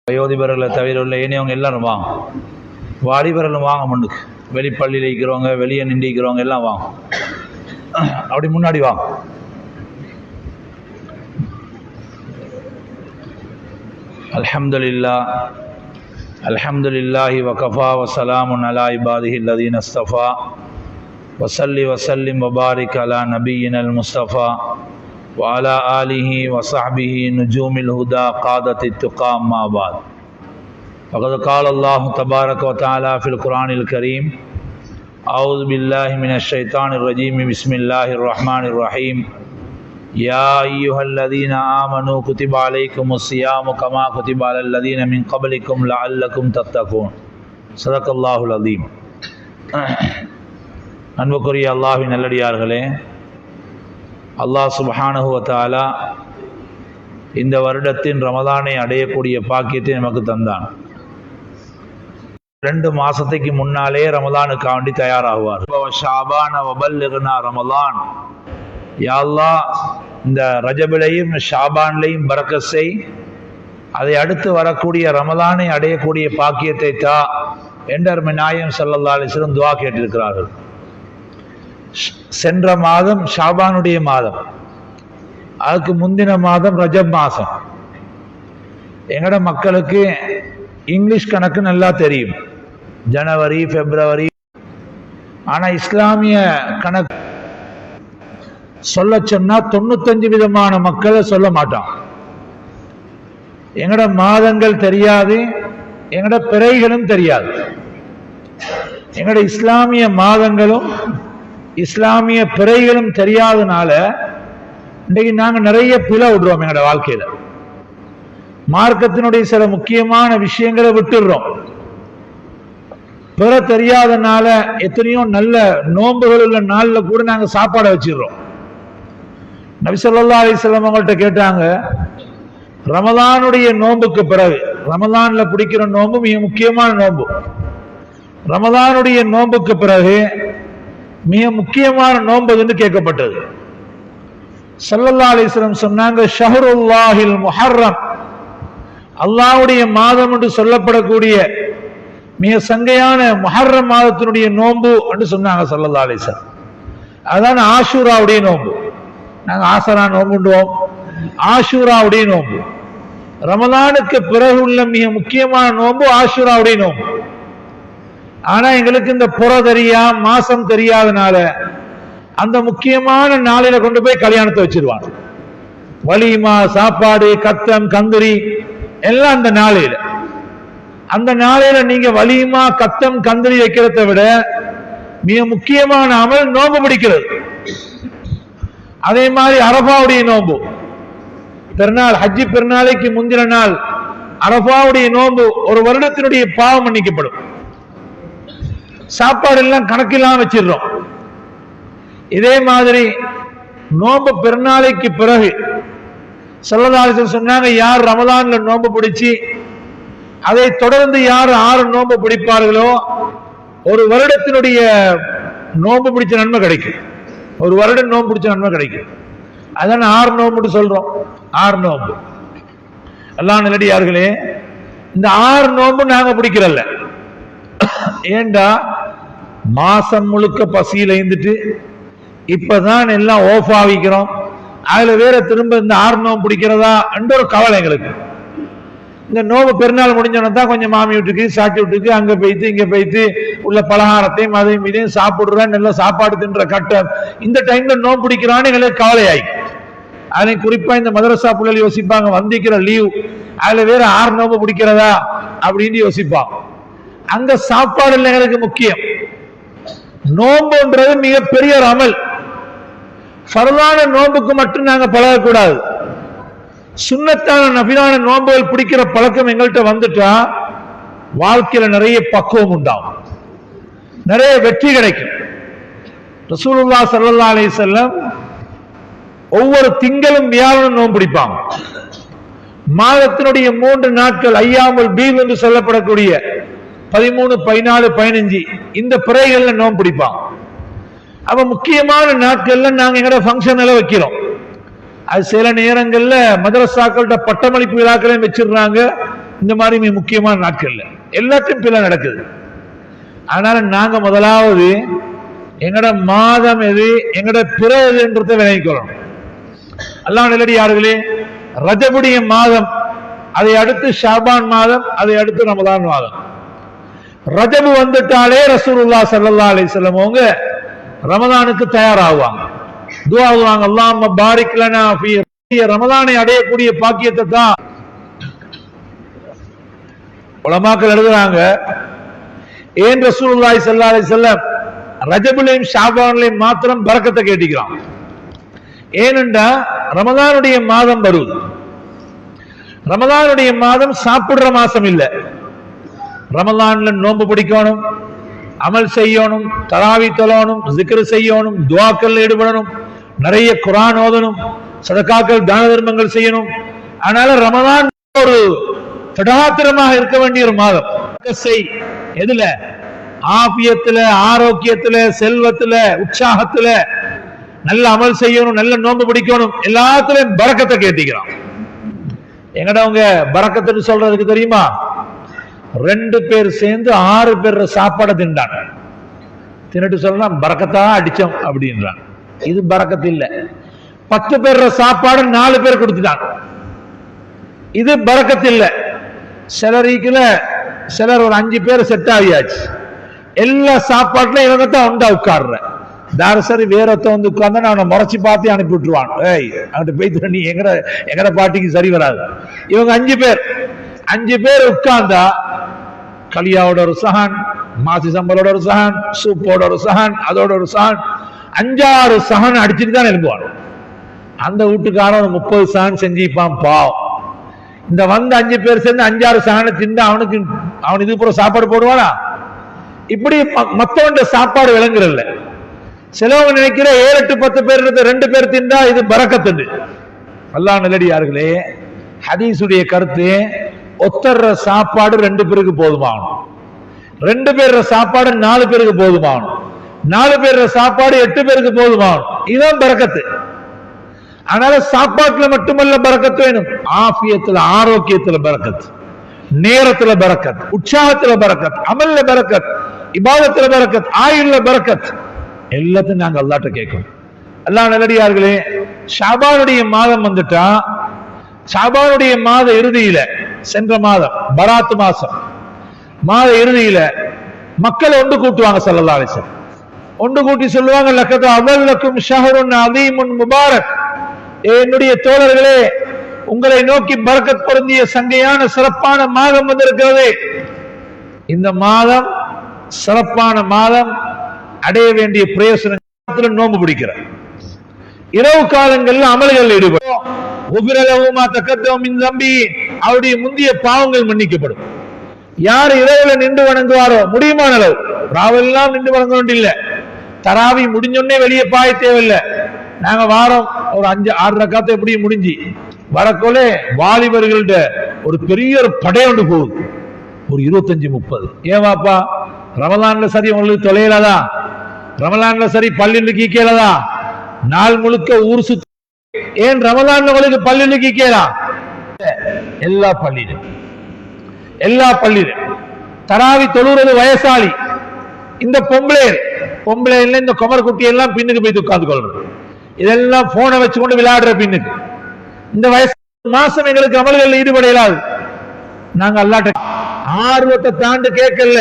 வயோதிபர்களை தவிர உள்ள ஏனையவங்க எல்லாரும் வாங்க, வாலிபர்களும் வாங்க முன்னுக்கு. வெளிப்பள்ளியில் இருக்கிறவங்க, வெளியே நின்றிக்கிறவங்க எல்லாம் வாங்க, அப்படி முன்னாடி வாங்க. அல்ஹம்துலில்லாஹ் அல்ஹம்துலில்லாஹி வகஃபா வஸலாமுன் அலா இபாதிஹி அல்லதீன இஸ்தஃபா வஸல்லி வஸல்லிம் வபாரிக் அலா நபியினல் முஸ்தஃபா وعلى آله وصحبه نجوم الهدى قادة التقى أما بعد فقد قال الله تبارك وتعالى في القرآن الكريم أعوذ بالله من الشيطان الرجيم بسم الله الرحمن الرحيم يا أيها الذين آمنوا كتب عليكم الصيام كما كتب على الذين من قبلكم لعلكم تتقون صدق الله العظيم. அன்புக்குரிய அல்லாஹ்வின் நல்லடியார்களே, அல்லாஹ் சுப்ஹானஹு வ தஆலா இந்த வருடத்தின் ரமதானை அடையக்கூடிய பாக்கியத்தை நமக்கு தந்தான். 2 மாசத்துக்கு முன்னாலே ரமதானுக்கு வேண்டி தயாராகுவார். ஷாபான வபல்லிக்னா ரமலான், யா அல்லாஹ் இந்த ரஜபிலையும் ஷாபான்லையும் பரக்கத் செய், அதை அடுத்து வரக்கூடிய ரமலானை அடையக்கூடிய பாக்கியத்தை தா என்று நாயகம் ஸல்லல்லாஹு அலைஹி வஸல்லம் துஆ கேட்டிருக்கிறார்கள். சென்ற மாதம் ஷாபானுடைய மாதம், அதுக்கு முந்தின மாதம் ரஜப் மாதம். எங்கட மக்களுக்கு இங்கிலீஷ் கணக்கு நல்லா தெரியும், ஜனவரி பிப்ரவரி. ஆனா இஸ்லாமிய கணக்கு சொல்ல சொன்னா 95 விதமான மக்களை சொல்ல மாட்டான். எங்கட மாதங்கள் தெரியாது, எங்கட பிறைகளும் தெரியாது. எங்கட இஸ்லாமிய மாதங்களும் இஸ்லாமிய பிறைகளும் தெரியாதனால இன்றைக்கு நாங்க நிறைய பிழை விடுறோம். எங்களோட வாழ்க்கையில மார்க்கத்தினுடைய சில முக்கியமான விஷயங்களை விட்டுடுறோம். பிற தெரியாதனால எத்தனையோ நல்ல நோன்புகள் உள்ள நாள்ல கூட நாங்க சாப்பாடை வச்சிடுறோம். நபி ஸல்லல்லாஹு அலைஹி வஸல்லம் அவங்கள்ட்ட கேட்டாங்க, ரமலானுடைய நோன்புக்கு பிறகு, ரமலான்ல பிடிக்கிற நோன்பு மிக முக்கியமான நோன்பு, ரமலானுடைய நோன்புக்கு பிறகு மிக முக்கியமான நோன்பு என்று கேட்கப்பட்டது. ஸல்லல்லாஹு அலைஹி வஸல்லம் சொன்னாங்க, ஷஹ்ருல்லாஹில் முஹர்ரம், அல்லாஹ்வுடைய மாதம் என்று சொல்லப்படக்கூடிய மிக சங்கையான முஹர்ரம் மாதத்தினுடைய நோன்பு என்று சொன்னாங்க ஸல்லல்லாஹு அலைஹி வஸல்லம். அதான் ஆஷூராவுடைய நோன்பு. நாங்கள் ஆசரா நோன்புண்டுவோம், ஆஷூராவுடைய நோன்பு. ரமலானுக்கு பிறகு உள்ள மிக முக்கியமான நோன்பு ஆஷூராவுடைய நோன்பு. ஆனா எங்களுக்கு இந்த புற தெரியா மாசம் தெரியாதனால அந்த முக்கியமான நாளில கொண்டு போய் கல்யாணத்தை வச்சிருவாங்க. வலிமா, சாப்பாடு, கத்தம், கந்தூரி எல்லாம் அந்த நாளையில நீங்க வலிமா, கத்தம், கந்தூரி வைக்கிறத விட மிக முக்கியமான அமல் நோன்பு பிடிக்கிறது. அதே மாதிரி அரபாவுடைய நோன்பு, பெருநாள் ஹஜ்ஜி பெருநாளைக்கு முந்தின நாள் அரபாவுடைய நோன்பு, ஒரு வருடத்தினுடைய பாவம் மன்னிக்கப்படும். சாப்பாடு எல்லாம் கணக்கெல்லாம் வச்சிடறோம். இதே மாதிரி நோன்பு பெருநாளைக்கு பிறகு ஸல்லல்லாஹு அலைஹி வஸல்லம் சொன்னாங்க, யார் ரமலான்ல நோன்பு பிடிச்சி அதை தொடர்ந்து யார் 6 நோன்பு பிடிப்பார்களோ ஒரு வருடத்தினுடைய நோன்பு பிடிச்ச நன்மை கிடைக்கும். ஒரு வருடம் நோன்பு பிடிச்ச நன்மை கிடைக்கும். அதான் 6 நோன்பு சொல்றோம். 6 நோன்பு. அல்லாஹ் நல்லடியார்களே, இந்த 6 நோன்பு நாங்க பிடிக்கிறல்ல. ஏண்டா மாசம் முழுக்க பசியில இருந்துட்டு இப்பதான் எல்லாம் ஓஃப் ஆகிக்கிறோம். அதுல வேற திரும்ப இந்த 6 நோன்பு பிடிக்கிறதா என்ற ஒரு கவலை எங்களுக்கு. இந்த நோம்பு பெருநாள் முடிஞ்சோன்னா தான் கொஞ்சம் மாமி வீட்டுக்கு, சாட்சி வீட்டுக்கு, அங்க போயிட்டு இங்க போயிட்டு உள்ள பலகாரத்தையும் அதையும் இதையும் சாப்பிடுறேன், நல்ல சாப்பாடு தின்ற கட்டம். இந்த டைம்ல நோம்பு பிடிக்கிறான்னு எங்களுக்கு கவலையாயி. அதை குறிப்பா இந்த மதரசா பிள்ளைகள் யோசிப்பாங்க, வந்திக்கிற லீவ் அதுல வேற 6 நோம்பு பிடிக்கிறதா அப்படின்னு யோசிப்பாங்க. அங்க சாப்பாடு எங்களுக்கு முக்கியம். நோம்புன்றது மிகப்பெரிய ஒரு அமல். ஃபர்லான நோம்புக்கு மட்டும் நாங்க பழகக்கூடாது. சுன்னத்தான நபிலான நோம்புகள் பிடிக்கிற பழக்கம் எங்கள்கிட்ட வந்துட்டா வாழ்க்கையில நிறைய பக்குவம் உண்டாகும், நிறைய வெற்றி கிடைக்கும். ரசூலுல்லாஹ் ஸல்லல்லாஹு அலைஹி வஸல்லம் ஒவ்வொரு திங்களும் வியாழனும் நோன்பு பிடிப்பாங்க. மாதத்தினுடைய 3 நாட்கள் ஐயாமுல் பீத் என்று சொல்லப்படக்கூடிய 13, 14, 15 இந்த பிறைகள்ல நோன்பு பிடிப்பாங்க. அப்ப முக்கியமான நாட்கள்ல நாங்க எங்கட ஃபங்க்ஷன் எல்லாம் வைக்கிறோம். அது சில நேரங்கள்ல மதரசாக்கள்கிட்ட பட்டமளிப்பு விழாக்களையும் வச்சிடுறாங்க, இந்த மாதிரி முக்கியமான நாட்கள்ல எல்லாத்தையும் பிள்ளை நடக்குது. அதனால நாங்க முதலாவது எங்கட மாதம் எது, எங்கட பிற எதுன்றதை விளங்கிக்கொள்ளணும். அல்லாஹ் நல்லடியார்களே, ரஜபுடைய மாதம், அதை அடுத்து ஷாபான் மாதம், அதை அடுத்து ரமதான் மாதம். ரஜபு வந்துட்டாலே ரசூலுல்லாஹ் ஸல்லல்லாஹு அலைஹி வஸல்லம் அவங்க ரமதானுக்கு தயாராகுவாங்க, துஆ ஓதுவாங்க. அல்லாஹும்ம பாரிக் லனா ஃபீ ரமதானை அடையக்கூடிய பாக்கியத்தை தான். உலமாக்கள் எழுதுறாங்க, ஏன் ரசூலுல்லாஹி ஸல்லல்லாஹு அலைஹி வஸல்லம் ரஜபுலையும் ஷாபான்லையும் மாத்திரம் பரக்கத்தை கேட்டிக்கிறான்? ஏனென்றா ரமதானுடைய மாதம் வருது. ரமதானுடைய மாதம் சாப்பிடுற மாசம் இல்ல. ரமலான்ல நோன்பு பிடிக்கணும், அமல் செய்யணும், தராவி தொழணும், ஜிக்ர் செய்யணும், துஆக்கள் ஈடுபடணும், நிறைய குர்ஆன் ஓதணும், சதகாக்கள் தான தர்மங்கள் செய்யணும். அதனால ரமலான் ஒரு திடாத்திரமாக இருக்க வேண்டிய ஒரு மாதம். எதுல? ஆபியத்துல, ஆரோக்கியத்துல, செல்வத்துல, உற்சாகத்துல, நல்ல அமல் செய்யணும், நல்ல நோன்பு பிடிக்கணும், எல்லாத்துலயும் பரக்கத்தை கேட்டிக்கிறான். எங்கடவங்க பரக்கத்துன்னு சொல்றதுக்கு தெரியுமா? 2 பேர் சேர்ந்து 6 பேர் சாப்பாடை தின்றான். தின்னுட்டு சொல்லலாம் பரக்கத்தா அடிச்சோம் அப்படின்றான். இது பரக்கத்து இல்ல. 10 பேர் சாப்பாடு 4 பேர் கொடுத்துட்டான். இது பரக்கத்து இல்ல. சிலர் ஒரு 5 பேர் செட் ஆகியாச்சு. எல்லா சாப்பாட்டுல இவங்கத்தான் உண்டா உட்கார்ற தாரசரி வேறத்த வந்து உட்கார்ந்தா நான் முறைச்சி பார்த்து அனுப்பி விட்டுருவான். ஏய் அங்கிட்ட போய் நீ எங்கட பாட்டிக்கு சரி வராது. இவங்க 5 பேர் உட்கார்ந்தா களியாவோட ஒரு சஹான், மாசி சம்பளோட ஒரு சஹான், சூப்போட ஒரு சஹான், அதோட ஒரு சஹான், 5-6 சஹான் அடிச்சுட்டு தான் எழுப்புவான். அந்த வீட்டுக்காரன் 30 சஹான் செஞ்சுப்பான் பாவம். இந்த வந்த 5 பேர் சேர்ந்து 5-6 சஹானை தின்னு அவன் இது பூரா சாப்பாடு போடுவானா? இப்படி மத்தவண்ட சாப்பாடு விளங்குறல்ல. சிலவங்க நினைக்கிற 7-8-10 பேர் 2 பேர் தின்றா இது பரக்கத்து. அல்லாஹ் நல்லடியார்களே, ஹதீஸுடைய கருத்து ஒத்தர சாப்பாடு 2 பேருக்கு போதுமாகணும், 2 பேர் சாப்பாடு 4 பேருக்கு போதுமாகணும், 4 பேர் சாப்பாடு 8 பேருக்கு போதுமாகணும். இதுதான் பரக்கத்து. அதனால சாப்பாட்டுல மட்டுமல்ல பரக்கத்து வேணும், ஆஃபியத்துல, ஆரோக்கியத்துல பரக்கத்து, நேரத்துல பரக்கத், உற்சாகத்துல பரக்கத், அமல்ல பரக்கத், இபாதத்துல பரக்கத், ஆயுள்ல பரக்கத், எல்லாத்தையும் நாங்க அல்லாஹ்ட்ட கேட்கணும். அல்லாஹ் நல்லடியார்களே, ஷாபானுடைய மாதம் வந்துட்டா, ஷாபானுடைய மாத இறுதியில, சென்ற மாதம் பராத் மாசம் மாத இறுதியில மக்கள் ஒன்று கூட்டுவாங்க. ஸல்லல்லாஹு அலைஹி வஸல்லம் ஒன்று கூட்டி சொல்லுவாங்க, லக்கத் அவல்லக்கும் ஷஹ்ருன் அதீமுன் முபாரக், என்னுடைய தோழர்களே, உங்களை நோக்கி பரக்கத் பொருந்திய சங்கையான சிறப்பான மாதம் வந்திருக்கிறது. இந்த மாதம் சிறப்பான மாதம், அடைய வேண்டிய பிரயோசனத்தில் நோன்பு பிடிக்கிற, இரவு காலங்களில் அமல்கள் ஈடுபடும். அவருடைய முந்தைய பாவங்கள் மன்னிக்கப்படும். யார் இரவுல நின்று வணங்குவாரோ, முடியுமான அளவு ராவெல்லாம் நின்று வணங்க வேண்டிய, தராவி முடிஞ்சோடனே வெளியே பாய தேவையில்லை. நாங்க வாரம் ஒரு 5-6 ரக்காத்தை எப்படி முடிஞ்சு வரக்கோல வாலிபர்கள்ட ஒரு பெரிய ஒரு படை ஒன்று போகுது, ஒரு 25-30. ஏவாப்பா ரமலான்ல சரி உங்களுக்கு தொலைலாதா? ரமலான்ல சரி பள்ளியில கீக்கலதா? நாள் முழுக்க ஊர் சுத்த, ஏன் ரமலான்ல உங்களுக்கு பள்ளியில கீக்கலாம்? எல்லா பள்ளியிலும் தராவி தொழுறது வயசாளி, இந்த பொம்பளை இந்த குமர் குட்டி எல்லாம் பின்னுக்கு போய் உட்கார்ந்து கொள்றது, இதெல்லாம் போனை வச்சுக்கொண்டு விளையாடுற பின்னுக்கு. இந்த வயசு மாசம் எங்களுக்கு அமல்கள் ஈடுபட இயலாது. நாங்க அல்லாஹ்ட்ட ஆர்வத்தை தாண்டு கேட்கல.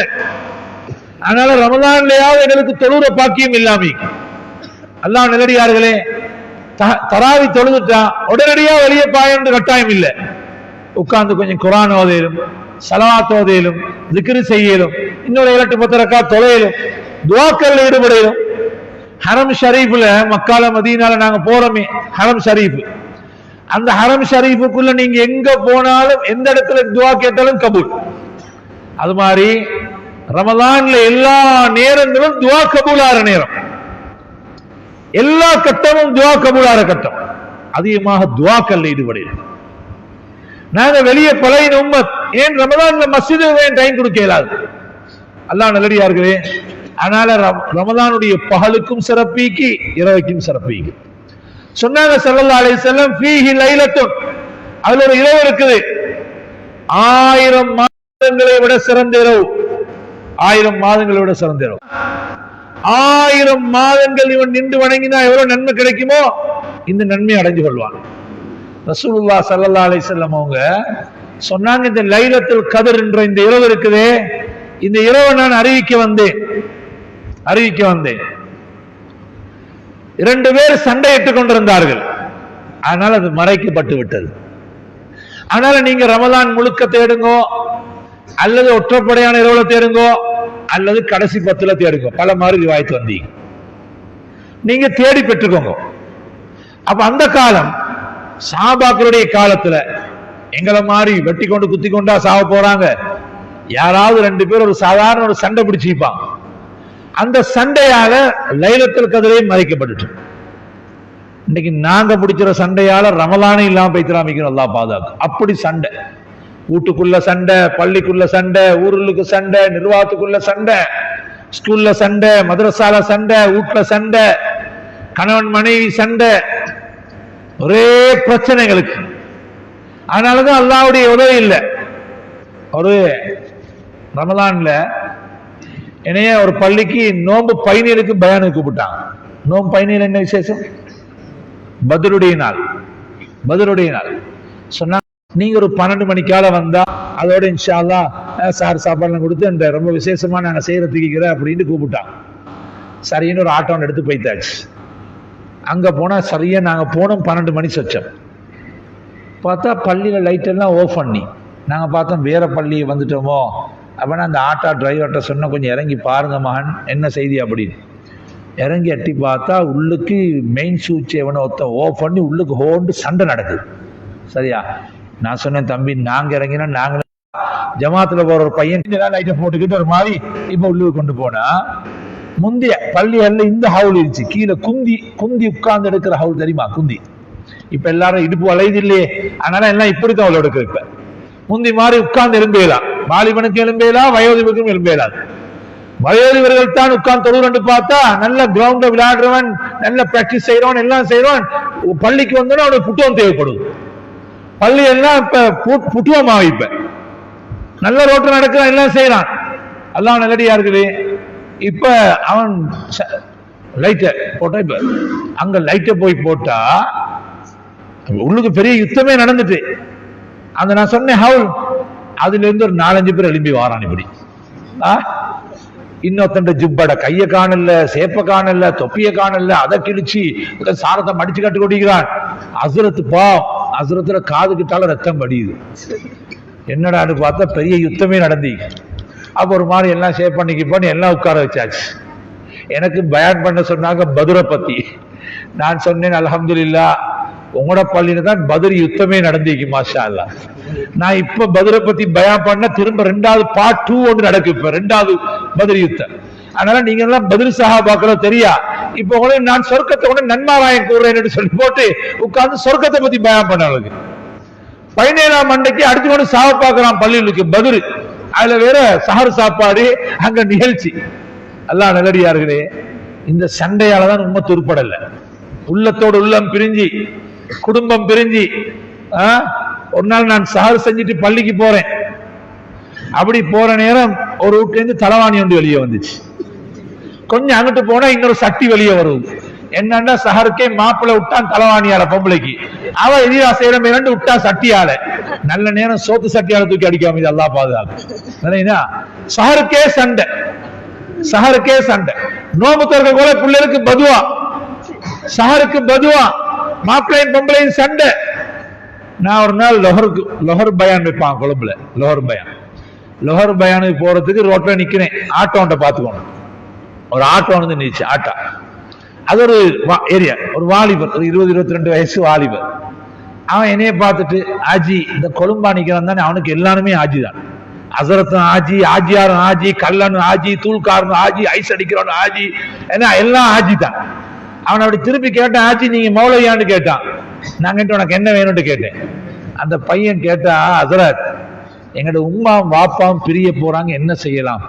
அதனால ரமலான்லயாவது எங்களுக்கு தொழுற பாக்கியம் இல்லாம, அல்லாஹ் நல்லடியார்களே, தராவி தொழுதுட்டா உடனடியா வெளியே பாயன்னு கட்டாயம் இல்லை. உட்கார்ந்து கொஞ்சம் குர்ஆன் ஓதையிலும், ஸலவாத் ஓதையிலும், zikr செய்யலும், இன்னொரு 7-10 ரக்காத் தொலையிலும், துஆக்கள் ஈடுபடையிலும். ஹரம் ஷரீஃப்ல, மக்கால மதீனால நாங்க போறோமே ஹரம் ஷரீஃப், அந்த ஹரம் ஷரீஃபுக்குள்ள நீங்க எங்க போனாலும் எந்த இடத்துல துஆ கேட்டாலும் கபூல். அது மாதிரி ரமலான்ல எல்லா நேரங்களும் துஆ கபூலாற நேரம், எல்லா கட்டமும் துஆ கபூலாற கட்டம். அதிகமாக துஆக்கள் ஈடுபடையிலும். நாங்க வெளியே பழைய உம்மத், ஏன் ரமலான்ல மஸ்ஜிதுக்கு டைம் கொடுக்க இயலாது. அல்லாஹ் நல்லடியார்களே, அதனால ரமலானுடைய பகலுக்கும் சிறப்பீக்கி, இரவுக்கும் சிறப்பீக்கி. சொன்னாங்க ஸல்லல்லாஹு அலைஹி வஸல்லம், ஃபீஹி லைலத்துன், அதுல ஒரு இரவு இருக்குது, 1000 மாதங்களை விட சிறந்த இரவு. 1000 மாதங்களை விட சிறந்த இரவு. 1000 மாதங்கள் இவன் நின்று வணங்கினா எவ்வளவு நன்மை கிடைக்குமோ இந்த நன்மை அடைஞ்சு கொள்வான். ரசூலுல்லாஹ் ஸல்லல்லாஹு அலைஹி வஸல்லம் அவங்க சொன்னாங்க, இந்த லைலத்துல் கத்ர் என்ற இந்த இரவு இருக்குதே, இந்த இரவை நான் அறிவிக்க வந்தேன். 2 பேர் சண்டையிட்டுக் கொண்டிருந்தார்கள். அதனால அது மறைக்கப்பட்டு விட்டது. அதனால நீங்க ரமலான் முழுக்க தேடுங்கோ, அல்லது ஒற்றைப்படையான இரவுல தேடுங்கோ, அல்லது கடைசி 10ல தேடுங்க. பல மாதிரி ரிவாயத் வந்தீங்க, நீங்க தேடி பெற்றுக்கோங்க. அப்ப அந்த காலம் சஹாபாக்களுடைய காலத்துல எங்களை மாதிரி வெட்டி கொண்டு குத்தி கொண்டா சாவ போறாங்க. யாராவது 2 பேர் ஒரு சாதாரண ஒரு சண்டை பிடிச்சிப்பாங்க. அந்த சண்டையால லைலத்துல் கத்ரே மறைக்கப்பட்டுட்டு, இன்னைக்கு நாங்க பிடிச்சிற சண்டையால ரமலானே இல்லாம பைத்திராமிக்கணும். அல்லாஹ் பாதுகாக்கும். அப்படி சண்டை, வீட்டுக்குள்ள சண்டை, பள்ளிக்குள்ள சண்டை, ஊருக்கு சண்டை, நிர்வாகத்துக்குள்ள சண்டை, ஸ்கூல்ல சண்டை, மதரசால சண்டை, வீட்டுல சண்டை, கணவன் மனைவி சண்டை, ஒரே பிரச்சனைகளுக்கு. அதனாலதான் அல்லாஹ்வுடைய உதவி இல்லை. ஒரு ரமலான்ல என்னைய ஒரு பள்ளிக்கு நோன்பு 17க்கு பயானுக்கு கூப்பிட்டாங்க. நோன்பு 17 என்ன விசேஷம்? பத்ருடைய நாள். சொன்னா நீங்க ஒரு 12 மணிக்கால வந்தா அதோட இன்ஷா அல்லாஹ் சார் சாப்பாடுலாம் கொடுத்து அந்த ரொம்ப விசேஷமா நாங்க செய்யறதுக்கு அப்படின்னு கூப்பிட்டாங்க. சரின்னு ஒரு ஆட்டோ எடுத்து போய்த்தாச்சு. அங்க போனா சரியா நாங்க போனோம் 12 மணி சொச்சம். பார்த்தா பள்ளியில லைட் எல்லாம் ஆஃப் பண்ணி நாங்க பார்த்தோம் வேற பள்ளி வந்துட்டோமோ. அப்படின்னா அந்த ஆட்டோ டிரைவர்கிட்ட சொன்ன, கொஞ்சம் இறங்கி பாருங்க மகன், என்ன செய்தி அப்படின்னு. இறங்கி எட்டி பார்த்தா உள்ளுக்கு மெயின் சுவிட்ச் எவனோ ஒருத்த ஆஃப் பண்ணி உள்ளுக்கு ஹோண்டு சண்டை நடக்குது. சரியா? நான் சொன்னேன், தம்பி நாங்க இறங்கினா நாங்க ஜமாத்துல போற ஒரு பையன் லைட்டை போட்டுக்கிட்டு ஒரு மாதிரி இப்ப உள்ளுக்கு கொண்டு போனா, முந்தைய பள்ளிகள்ல இந்த ஹவுல் இருந்துச்சு, கீழே குந்தி உட்கார்ந்து எடுக்கிற ஹவுல் தெரியுமா? குந்தி. இப்ப எல்லாரும் இடுப்பு வளையுது இல்லையே, அதனால எல்லாம் இப்படித்தான் அவளோட எடுக்க. இப்ப முந்தி மாதிரி உட்கார்ந்து எலும்பேலாம், வாலிபனுக்கு எலும்பேலாம், வயோதிபருக்கும் எலும்பேலாம். வயோதிபர்கள் தான் உட்கார்ந்து தொழுறண்டு பார்த்தா நல்ல கிரவுண்ட விளையாடுறவன், நல்ல பிராக்டிஸ் செய்யறவன், எல்லாம் செய்யறவன். பள்ளிக்கு வந்தோன்னா அவனுக்கு புட்டுவம் தேவைப்படுது. பள்ளி எல்லாம் இப்ப புட்டுவமா, இப்ப நல்ல ரோட்டு நடக்கிறான், எல்லாம் செய்யறான், எல்லாம் நல்லடியா இருக்குது. இப்ப அவன் லைட்ட போட்டா, இப்ப அங்க லைட்ட போய் போட்டா உள்ளுக்கு பெரிய யுத்தமே நடந்துட்டு. அந்த நான் சொன்னேன் ஹவுல், அதுல இருந்து ஒரு 4-5 பேர் எழும்பி வாரான். இப்படி இன்னொருத்தண்ட ஜிப்பட கைய காணல, சேப்ப காணல, தொப்பிய காணல, அதை கிழிச்சு சாரத்தை மடிச்சு கட்டு கொட்டிக்கிறான். அசுரத்து அசுரத்துல காது கிட்டால ரத்தம் படியுது. என்னடான்னு பார்த்தா பெரிய யுத்தமே நடந்தி. அப்ப ஒரு மாதிரி எல்லாம் ஷேப் பண்ணி எல்லாம் உட்கார வச்சாச்சு. எனக்கு பயான் பண்ண சொன்னாங்க பதுரை பத்தி. நான் சொன்னேன், அல்ஹம்துலில்லாஹ் உங்களோட பள்ளியில தான் பத்ர் யுத்தமே நடந்திருக்கு, மாஷா அல்லாஹ். நான் இப்ப பத்ரை பத்தி பயான் பண்ண திரும்ப 2வது பார்ட் 2 ஒன்று நடக்கும். இப்ப 2வது பத்ர் யுத்தம். அதனால நீங்க எல்லாம் பத்ர் சஹாபாக்களோ தெரியா. இப்ப உங்களுக்கு நான் சொர்க்கத்தை கூட நன்மாராயம் கூறுறேன்னு சொல்லி போட்டு உட்கார்ந்து சொர்க்கத்தை பத்தி பயான் பண்ண. 17ஆம் அன்னைக்கு அடுத்து கொண்டு சாவ பார்க்கிறான் பள்ளிகளுக்கு பத்ரு. அதுல வேற சஹர் சாப்பாடு, அங்க நிகழ்ச்சி. அல்லாஹ் நல்லடியார்களே, இந்த சண்டையாலதான் உம்மத்து உருப்படல. உள்ளத்தோடு உள்ளம் பிரிஞ்சு, குடும்பம் பிரிஞ்சு. ஒரு நாள் நான் சஹர் செஞ்சுட்டு பள்ளிக்கு போறேன். அப்படி போற நேரம் ஒரு வீட்டுல இருந்து தலைவாணி ஒன்று வெளியே வந்துச்சு. கொஞ்சம் அங்கிட்டு போனா இன்னொரு சட்டி வெளியே வருது. என்னன்னா சஹருக்கே மாப்பிள்ளை விட்டான் தலைவாணியால பொம்பளைக்கு. அவ எதிரா செய்யற மேல விட்டா சட்டியால. நல்ல நேரம் சோத்து சட்டியால தூக்கி அடிக்காம இது அல்லாஹ் பாதுகாப்பு. சஹருக்கே சண்டை. நோம்பு திறக்க கூட பிள்ளைகளுக்கு பதுவா, சஹருக்கு பதுவா, மாப்பிள்ளையும் பொம்பளையும் சண்டை. நான் ஒரு நாள் லொஹர் பயான் வைப்பான் கொழும்புல. லொஹர் பயானுக்கு போறதுக்கு ரோட்ல நிக்கிறேன். ஆட்டோன்ட்ட பாத்துக்கணும். ஒரு ஆட்டோ வந்து நிச்சு. ஆட்டோ அது ஒரு ஏரியா. ஒரு வாலிபர், ஒரு 20-22 வயசு வாலிபர். அவன் என்னைய பார்த்துட்டு, ஆஜி இந்த கொழும்பா நிக்கிறான் தானே, அவனுக்கு எல்லாருமே ஆஜி தான். அசரத்தும் ஆஜி, ஆஜியாரும் ஆஜி, கல்லனும் ஆஜி, தூள்காரனும் ஆஜி, ஐஸ் அடிக்கிறவனும் ஆஜி, ஏன்னா எல்லாம் ஆஜி தான். அவன் அப்படி திருப்பி கேட்டான், ஆஜி நீங்க மௌலவியான்னு கேட்டான். நான் கேட்டு உனக்கு என்ன வேணும்னு கேட்டேன். அந்த பையன் கேட்டா, அசரத் எங்கட உம்மாவும் வாப்பாவும் பிரிய போறாங்க, என்ன செய்யலாம்?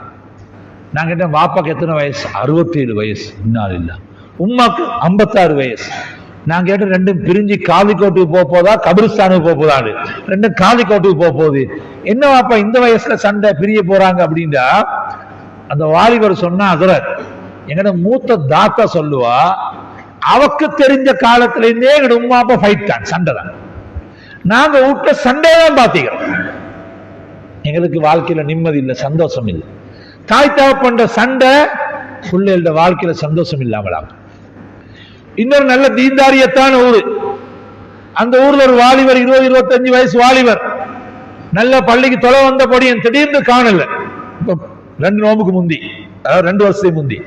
நான் கேட்டேன், வாப்பாக்கு எத்தனை வயசு? 67 வயசு. இன்னாலில்லாஹ். உம்மாக்கு 56 வயசு. நான் கேட்டு ரெண்டும் பிரிஞ்சு காலிக்கோட்டுக்கு போக போதா கபிரிஸ்தானுக்கு போக போதான்னு. ரெண்டும் காலிக்கோட்டுக்கு போக போகுது. என்னவாப்பா இந்த வயசுல சண்டை பிரிய போறாங்க அப்படின்னா, அந்த வாலிபர் சொன்னா, ஹஜ்ரத் எங்கட மூத்த தாத்தா சொல்லுவா, அவக்கு தெரிஞ்ச காலத்துல இருந்தே எங்கட உம்மா அப்பா ஃபைட் தான், சண்டை தான். நாங்க வீட்டுல சண்டைதான் பாத்தீங்க. எங்களுக்கு வாழ்க்கையில நிம்மதி இல்லை, சந்தோஷம் இல்லை. தாய் தகப்பன்ற சண்டை பிள்ளைகளோட வாழ்க்கையில சந்தோஷம் இல்லாமலாகும். இன்னொரு நல்ல தீன்தாரியத்தான ஊரு, அந்த ஊர்ல ஒரு வாலிபர் 20-25 வயசு வாலிபர் நல்ல பள்ளிக்கு தொலை வந்த பொடியன் திடீர்னு காணல. 2 நோம்புக்கு முந்தி, அதாவது 2 வருஷத்துக்கு முந்தி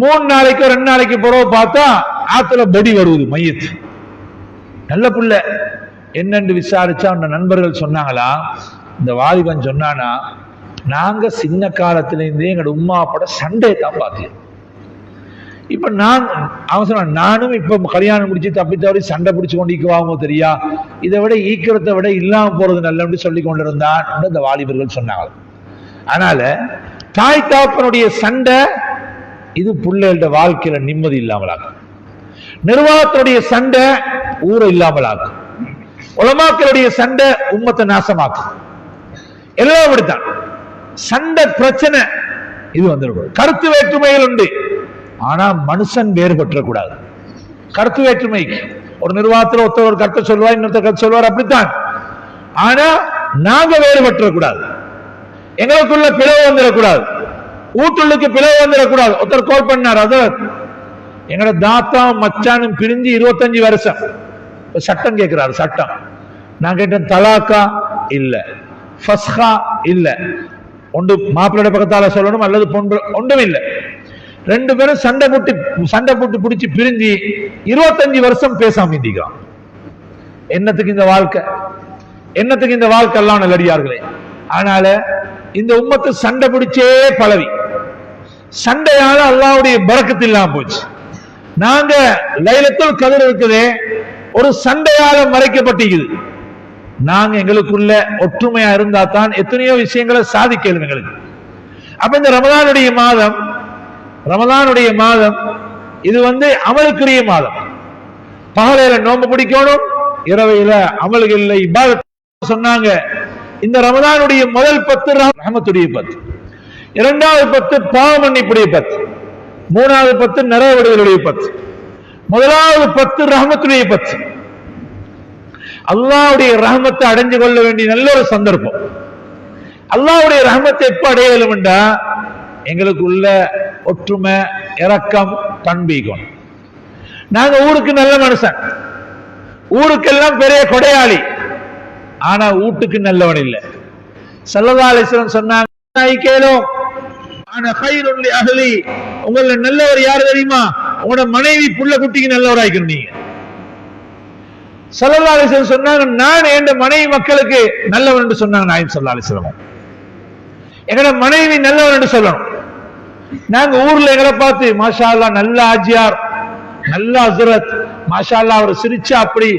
3 நாளைக்கு 2 நாளைக்கு பிறகு பார்த்தா ஆத்துல பொடி வருவது, மையத்து. நல்ல புள்ள. என்னன்னு விசாரிச்சா அந்த நண்பர்கள் சொன்னாங்களா, இந்த வாலிபன் சொன்னானா, நாங்க சின்ன காலத்திலேருந்தே எங்களோட உம்மா அப்பாட சண்டையை தான் பார்த்தோம். இப்ப அவன் சொன்னான், நானும் இப்ப கல்யாணம் முடிச்சு தப்பி தவறி சண்டை பிடிச்சு கொண்டு ஈக்குவாமோ தெரியா, இதை விட ஈக்கிறத விட இல்லாம போறது நல்ல சொல்லி கொண்டிருந்தான் இந்த வாலிபர்கள் சொன்னாங்க. அதனால தாய் தகப்பனுடைய சண்டை இது பிள்ளைகளோட வாழ்க்கையில நிம்மதி இல்லாமலாகும். நிர்வாகத்துடைய சண்டை ஊரை இல்லாமலாகும். உலமாக்களுடைய சண்டை உம்மத்தை நாசமாக்கும். எல்லாம் அப்படித்தான். சண்டை பிரச்சனை இது வந்துடும். கருத்து வேற்றுமைகள் உண்டு, ஆனா மனுஷன் வேறுபற்றக்கூடாது. கருத்து வேற்றுமைக்கு ஒரு நிர்வாகத்தில் ஒருத்தர் ஒரு கருத்தை சொல்லுவார், இன்னொருத்தர் கருத்து சொல்லுவார், அப்படித்தான். ஆனா நாங்க வேறுபற்றக்கூடாது. எங்களுக்குள்ள பிளவு வந்துடக்கூடாது, வீட்டுள்ளுக்கு பிளவு வந்துடக்கூடாது. ஒருத்தர் கால் பண்ணார், அது எங்களோட தாத்தாவும் மச்சானும் பிரிஞ்சு 25 வருஷம். சட்டம் கேட்கிறாரு, சட்டம். நான் கேட்டேன், தலாக்கா இல்ல, ஃபஸ்ஹா இல்ல, ஒன்று மாப்பிள்ளை பக்கத்தால சொல்லணும் அல்லது பொண்ணு ஒன்றும் இல்லை. 2 பேரும் சண்டை போட்டு பிடிச்சு பிரிஞ்சு 25 வருஷம் பேசாம இருந்திக்கிறான். என்னத்துக்கு இந்த வாழ்க்கை? என்னத்துக்கு இந்த வாழ்க்கை எல்லாம் நல்லடியார்களே? அதனால இந்த உம்மத்து சண்டை பிடிச்சே பழவி, சண்டையால அல்லாஹ்வுடைய பரக்கத்து இல்லாம போச்சு. நாங்க லைலத்துல் கத்ர் இருக்குதே ஒரு சண்டையால மறைக்கப்பட்டிருக்குது. நாங்க எங்களுக்குள்ள ஒற்றுமையா இருந்தா தான் எத்தனையோ விஷயங்களை சாதிக்கலும் எங்களுக்கு. அப்ப இந்த ரமலானுடைய மாதம் இது அமலுக்குரிய மாதம். பகலையில நோன்பு பிடிக்கணும், இரவையில அமல்கள் இபாதத் சொன்னாங்க. இந்த ரமலானுடைய முதல் 10 ரஹமத்துடைய 10, 2வது 10 பாவ மன்னிப்புடைய 10, 3வது 10 நிறைவேறுதலுடைய 10, முதலாவது 10 ரஹமத்துடைய 10. அல்லாஹ்வுடைய ரஹமத்தை அடைஞ்சு கொள்ள வேண்டிய நல்ல ஒரு சந்தர்ப்பம். அல்லாஹ்வுடைய ரஹமத்தை எப்ப அடையலும்டா, எங்களுக்குள்ள ஒற்றுமை, இரக்கம், பண்பீகம். நாங்க ஊருக்கு நல்ல மனுஷன், ஊருக்கெல்லாம் பெரிய கொடையாளி, ஆனா வீட்டுக்கு நல்லவன் இல்லை. ஸல்லல்லாஹு அலைஹி வஸல்லம் சொன்னாங்க, உங்கள நல்லவர் யாரு தெரியுமா? உங்களோட மனைவி புள்ள குட்டிக்கு நல்லவராய்க்கணும். நீங்க ஸல்லல்லாஹு அலைஹி வஸல்லம் சொன்னாங்க, நான் என் மனைவி மக்களுக்கு நல்லவன் என்று சொன்னாங்க. நாயகம் ஸல்லல்லாஹு அலைஹி வஸல்லம் எங்களோட மனைவி நல்லவன் என்று சொல்லணும். நாங்க ஊர்ல எங்களை பார்த்து மாஷா அல்லாஹ் நல்ல ஆஜியார், நல்ல ஹஸ்ரத், மாஷா அல்லாஹ் அவர் சிரிச்சா அப்படி,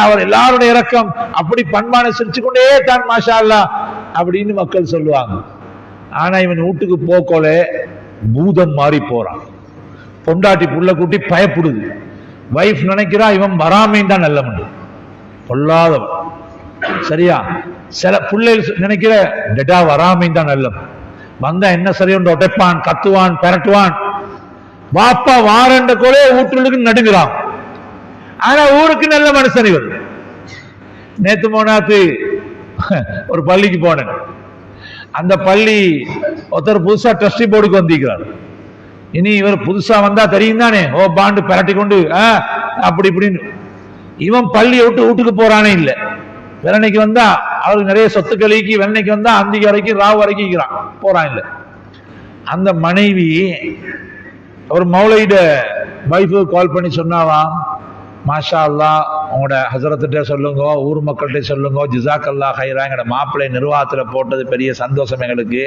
அவர் எல்லாருடைய இரக்கம் அப்படி பண்பான சிரிச்சு கொண்டே தான் மாஷா அல்லாஹ் அப்படின்னு மக்கள் சொல்லுவாங்க. ஆனா இவன் வீட்டுக்கு போக்கோல பூதம் மாறி போறான். பொண்டாட்டி புள்ள கூட்டி பயப்படுது. வைஃப் நினைக்கிறா இவன் வராமையும் தான் நல்லவன், பொல்லாதவன். சரியா? சில பிள்ளைகள் நினைக்கிற டெடா வராமையும் தான் நல்லவன், வந்தா என்ன சரியுண்டு உடைப்பான், கத்துவான், பெரட்டுவான். வாப்பா வாரண்ட கூட வீட்டுக்கு நடுங்கிறான். ஆனா ஊருக்கு நல்ல மனுஷன் இவர். நேத்து போனாத்து ஒரு பள்ளிக்கு போனேன். அந்த பள்ளி ஒருத்தர் புதுசா ட்ரஸ்டி போர்டுக்கு வந்திருக்கிறார். இனி இவர் புதுசா வந்தா தெரியும் தானே, ஓ பாண்டு பெரட்டி கொண்டு அப்படி இப்படின்னு. இவன் பள்ளியை விட்டு வீட்டுக்கு போறானே இல்லை. வெள்ளனைக்கு வந்தா அவருக்கு நிறைய சொத்துக்களுக்கு, வெள்ளனைக்கு வந்தா அந்திக்கு வரைக்கும் ராவ் வரைக்கும் போறான் இல்லை. அந்த மனைவி ஒரு மௌலையிட வைஃபு கால் பண்ணி சொன்னாவாம், மாஷா அல்லாஹ் உங்களோட ஹசரத்திட்ட சொல்லுங்க, ஊர் மக்கள்கிட்ட சொல்லுங்க, ஜிசாக் அல்லாஹ் ஹைரா, எங்களோட மாப்பிள்ளை நிர்வாகத்துல போட்டது பெரிய சந்தோஷம் எங்களுக்கு.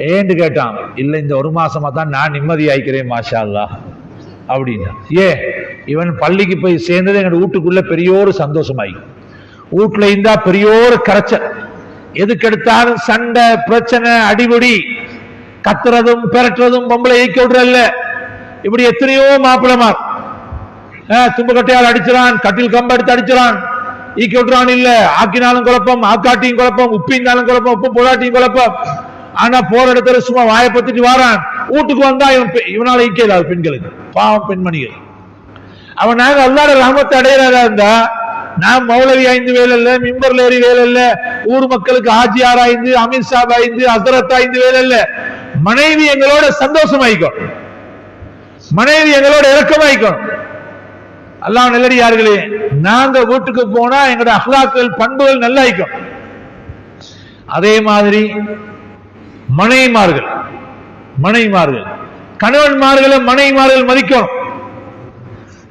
ஏன்னு கேட்டான். இல்ல இந்த 1 மாசமா தான் நான் நிம்மதி ஆயிக்கிறேன் மாஷா அல்லாஹ் அப்படின்னா. இவன் பள்ளிக்கு போய் சேர்ந்தது எங்க வீட்டுக்குள்ள பெரிய ஒரு சந்தோஷமாயி. வீட்டுல இருந்தா பெரிய ஒரு கரைச்சல், எதுக்கு எடுத்தாலும் சண்டை, பிரச்சனை, அடிபடி, கத்துறதும் பெரட்டுறதும், பொம்பளை ஈக்க விடுறல்ல. இப்படி எத்தனையோ மாப்பிளமார் தும்பக்கட்டையால் அடிச்சிடான், கட்டில் கம்பு எடுத்து அடிச்சிடான், ஈக்கி விட்டுறான். இல்ல ஆக்கினாலும் குழப்பம், ஆக்காட்டியும் குழப்பம், உப்பினாலும் குழப்பம், உப்பு போடாட்டியும் குழப்பம். ஆனா போற இடத்துல சும்மா வாயை பத்திட்டு வாரான். வீட்டுக்கு வந்தா இவனால ஈக்க இல்லாது பெண்களுக்கு, பாவம் பெண்மணிகள். அவன் நாங்க அல்லாஹ்வுடைய ரஹ்மத்தை அடையிறதா இருந்தா, நான் மௌலவி ஐந்து வேலை இல்ல, மிம்பர்ல ஏறி வேலை இல்ல, ஊர் மக்களுக்கு ஆஜியார் ஐந்து, அமீர் சாப் ஐந்து, ஹசரத் ஐந்து வேலை இல்ல. மனைவி எங்களோட சந்தோஷமாயிக்கும், மனைவி எங்களோட இறக்கமாயிக்கும். அல்லாஹ் நல்லடியார்களே, நாங்க வீட்டுக்கு போனா எங்களோட அஹ்லாக்கள் பண்புகள் நல்லாயிக்கும். அதே மாதிரி மனைவிமார்கள் கணவன்மார்களை மனைவிமார்கள் மதிக்கணும்,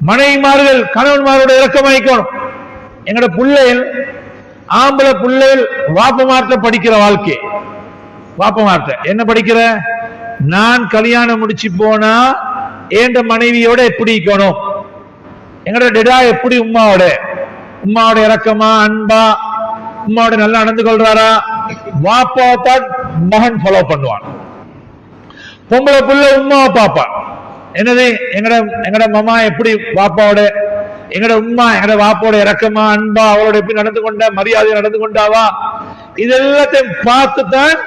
மனைவிமார்கள் கணவன்மாரோட இறக்கமாயிக்கணும். எங்கட பிள்ளைகள், ஆம்பளை பிள்ளைகள் வாப்பமார்ட்ட படிக்கிற வாழ்க்கை, வாப்பமார்ட்ட என்ன படிக்கிற, நான் கல்யாணம் முடிச்சு போனா ஏண்ட மனைவியோட எப்படி இருக்கணும், எங்கட டெடா எப்படி உம்மாவோட இறக்கமா, அன்பா, உம்மாவோட நல்லா நடந்து கொள்றாரா, வாப்பாத்தான் மகன் ஃபாலோ பண்ணுவான். பொம்பளை புள்ள உம்மாவை பாப்பா, என்னது எங்கட மாமா எப்படி வாப்பாவோட, எங்கட உம்மா எங்கட வாப்போட இறக்கமா, அன்பா, அவளோட எப்படி நடந்து கொண்ட, மரியாதை நடந்து கொண்டாவா, இதெல்லாத்தையும் பார்த்துதான்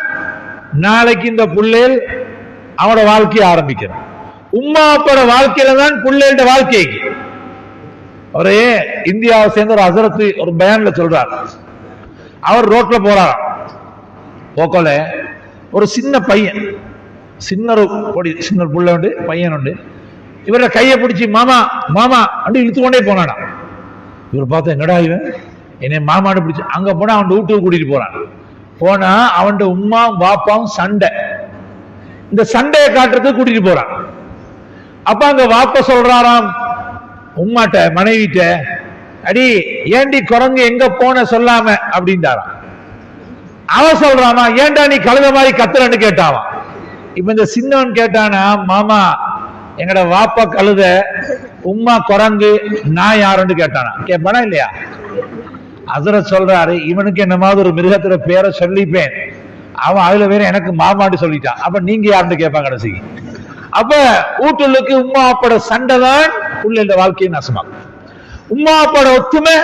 நாளைக்கு இந்த பிள்ளைகள் அவனோட வாழ்க்கையை ஆரம்பிக்கிறான். உம்மா அப்பாவோட வாழ்க்கையில தான் பிள்ளைகளோட வாழ்க்கைக்கு. அவரே இந்தியாவை சேர்ந்த ஒரு ஹசரத் ஒரு பயான்ல சொல்றார். அவர் ரோட்ல போறாராம், போக்கோல ஒரு சின்ன பையன், சின்ன புள்ள உண்டு, பையன் உண்டு. இவர கையை பிடிச்சி மாமா மாமா அப்படி இழுத்து கொண்டே போனானா. இவர் பார்த்தா என்னடா இவன் என்னை மாமான்னு பிடிச்சி, அங்க போனா அவன் வீட்டுக்கு கூட்டிட்டு போறான். போனா அவன் உம்மா வாப்பாவும் சண்டை, இந்த சண்டையை காட்டுறதுக்கு கூட்டிட்டு போறான். அப்ப அங்க வாப்பா சொல்றாராம் உம்மாட்ட, மனைவிட்ட, அடி ஏண்டி குரங்கு எங்க போன சொல்லாம அப்படின்றாராம். அவன் சொல்றாமா, ஏண்டா நீ கழுத மாதிரி கத்துறன்னு கேட்டாவான். இப்ப இந்த சின்னவன் கேட்டானா, மாமா எங்கட வாப்பா கழுத, உம்மா குரங்கு, நான் யாருன்னு கேட்டானா. கேட்பானா இல்லையா? ஹசரத் சொல்றாரு, இவனுக்கு என்ன மாதிரி ஒரு மிருகத்துல பேரை சொல்லிப்பேன், அவன் அதுல வேற எனக்கு மாமான்னு சொல்லிட்டான். அப்ப நீங்க யாருன்னு கேட்பான் கடைசிக்கு. அப்ப வீட்டுக்கு உம்மா அப்பாட சண்டை தான் பிள்ளைகள வாழ்க்கையை நாசமாகும். உம்மா அப்பாட ஒத்துமை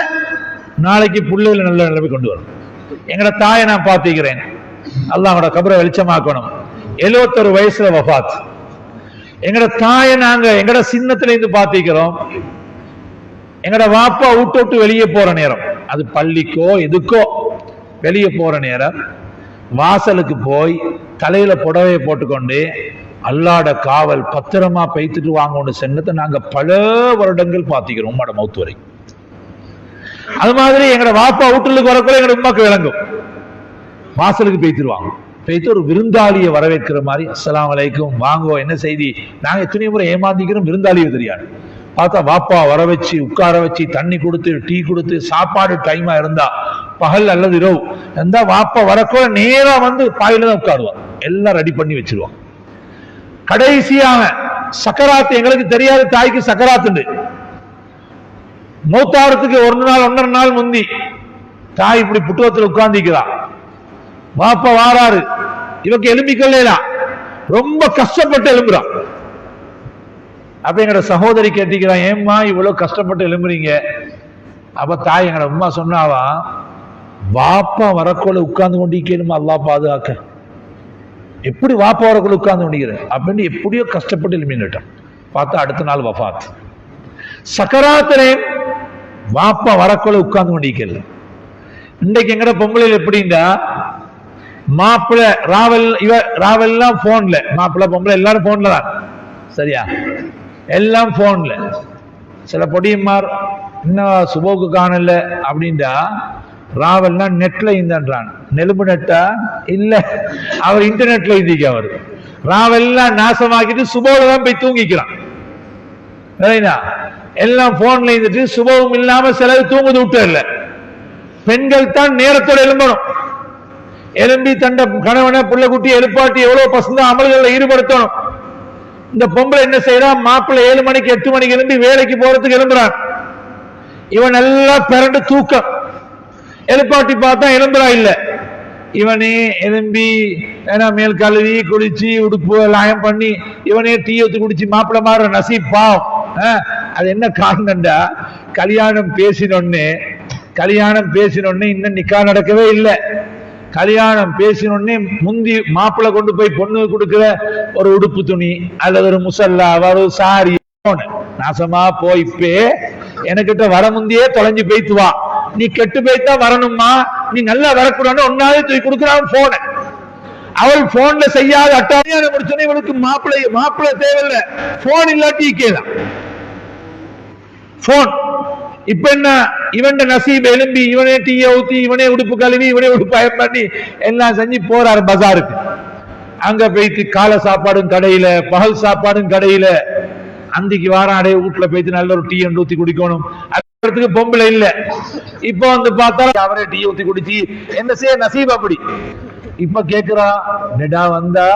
நாளைக்கு பிள்ளைகளை நல்ல நிலைமை கொண்டு வரும். எங்கட தாயை நான் பார்த்துக்கிறேன், அல்லாஹ்வோட கபரை வெளிச்சமாக்கணும். 71 வயசுல வஃபாத். எங்கட தாயை நாங்க எங்கட சின்னத்துல இருந்து பார்த்திக்கிறோம். எங்கட வாப்பா விட்டு வெளியே போற நேரம், அது பள்ளிக்கோ எதுக்கோ வெளியே போற நேரம், வாசலுக்கு போய் தலையில புடவையை போட்டுக்கொண்டு அல்லாட காவல் பத்திரமா பெய்த்துட்டு வாங்கன்னு சொன்னதை நாங்க பல வருடங்கள் பார்த்திக்கிறோம், உம்மாட மௌத்து வரை. அது மாதிரி எங்கட வாப்பா வீட்டுக்கு வரக்குள்ள எங்கட உம்மாக்கு விளங்கும், வாசலுக்கு பெய்த்துருவாங்க. பெய்த்து ஒரு விருந்தாளியை வரவேற்கிற மாதிரி, அஸ்ஸலாமு அலைக்கும், வாங்கோ, என்ன செய்தி. நாங்க எத்தனை முறை ஏமாந்திக்கிறோம், விருந்தாளியை தெரியாது. பார்த்தா வாப்பா வர வச்சு உட்கார வச்சு தண்ணி கொடுத்து டீ கொடுத்து, சாப்பாடு டைமா இருந்தா பகல் அல்லது இரவு இருந்தா வாப்பா வரக்குள்ள நேரா வந்து பாயில தான் உட்காருவான், எல்லாம் ரெடி பண்ணி வச்சிருவான். கடைசியாக சக்கராத்து, எங்களுக்கு தெரியாது தாய்க்கு சக்கராத்துண்டு. மௌத்தாரத்துக்கு 1 நாள் 1.5 நாள் முந்தி தாய் இப்படி புட்டுவத்தில் உட்கார்ந்திக்கிறான். வாப்பா வாராரு, இவக்கு எலும்பிக்கொள்ளலாம், ரொம்ப கஷ்டப்பட்டு எலும்புறான். அப்ப எங்கட சகோதரி கேட்டிக்கிறான், ஏம்மா இவ்வளவு கஷ்டப்பட்டு எலும்புறீங்க? அப்ப தாய் எங்கட அம்மா சொன்னாவா, வாப்பா வரக்குள்ள உட்கார்ந்து கொண்டிருக்கணுமா, அல்லாஹ் பாதுகாக்க, எப்படி வாப்பா வரக்குள்ள உட்கார்ந்து கொண்டிருக்கிறேன் அப்படின்னு எப்படியோ கஷ்டப்பட்டு எலும்பிட்டான். பார்த்தா அடுத்த நாள் வஃபாத். சக்கராத்திலே வாப்பா வரக்குள்ள உட்கார்ந்து கொண்டிருக்கல. இன்றைக்கு எங்கட பொம்பளையில் எப்படின்னா, மாப்பிள்ள ராவெல்லாம் போன்ல, மாப்பிள்ள பொம்பளை எல்லாரும் போன்ல தான், சரியா, எல்லாம் போன்ல. சில பொடியம்மார் இன்னும் சுபோக்கு காணல அப்படின்டா ராவெல்லாம் நெட்ல இருந்தான். நெலும்பு நெட்டா இல்ல, அவர் இன்டர்நெட்ல இருந்திக்க. அவர் ராவெல்லாம் நாசமாக்கிட்டு சுபோல தான் போய் தூங்கிக்கிறான். எல்லாம் போன்ல இருந்துட்டு சுபவும் இல்லாம சிலது தூங்குது விட்டு இல்ல. பெண்கள் தான் நேரத்தோட எழும்பணும், எலும்பி தண்ட கணவனை புள்ள குட்டி எழுப்பாட்டி எவ்வளவு பசங்க அமல்களில் ஈடுபடுத்தணும். இந்த பொம்பளை என்ன செய்யறான், மாப்பிள்ளை 7 மணிக்கு 8 மணிக்கு எழும்பி வேலைக்கு போறதுக்கு எழும்புறான். இவன் எல்லாம் பிறண்டு தூக்கம், எழுப்பாட்டி பார்த்தா எழும்புறா இல்ல. இவனே எலும்பி மேல் கழுவி குளிச்சு உடுப்பு லாயம் பண்ணி இவனே டீ ஊத்தி குடிச்சு மாப்பிள்ளை மாற நசீப் பாவம் அது என்ன காரணம்டா, கல்யாணம் பேசினொன்னு இன்னும் நிக்கா நடக்கவே இல்லை. கல்யாணம் பேசினொன்னே முந்தி மாப்பிள்ளை கொண்டு போய் பொண்ணு கொடுக்கிற ஒரு உடுப்பு துணி அல்லது ஒரு முசல்லா ஒரு சாரி நாசமா போய்ப்பே எனக்கிட்ட வர முந்தியே தொலைஞ்சு போய்த்து வா, நீ கெட்டு போய்த்தா வரணுமா, நீ நல்லா வரக்கூடாது ஒன்னாவது தூக்கி கொடுக்குறான் போன. அவள் போன்ல செய்யாத அட்டாணியான முடிச்சோன்னே இவளுக்கு மாப்பிள்ளை தேவையில்லை, போன் இல்லாட்டி கேதான் போன். இப்ப என்ன, இவன் நசீப் எலும்பி இவனே டீய ஊத்தி இவனே உடுப்பு கழுவி இவனே உடுப்பு அயன் பண்ணி எல்லாம் செஞ்சு போறாரு பஜாருக்கு. அங்க போயிட்டு காலை சாப்பாடும் கடையில, பகல் சாப்பாடும் கடையில, அந்திக்கு வாராடே வீட்டுல போயிட்டு நல்ல ஒரு டீ ஊத்தி குடிக்கணும். அதுக்கு பொம்பளை இல்ல. இப்ப வந்து பார்த்தா அவரே டீ ஊத்தி குடிச்சு என்ன செய்ய நசீப் அப்படி. இப்ப கேக்குறா, டெடா வந்தா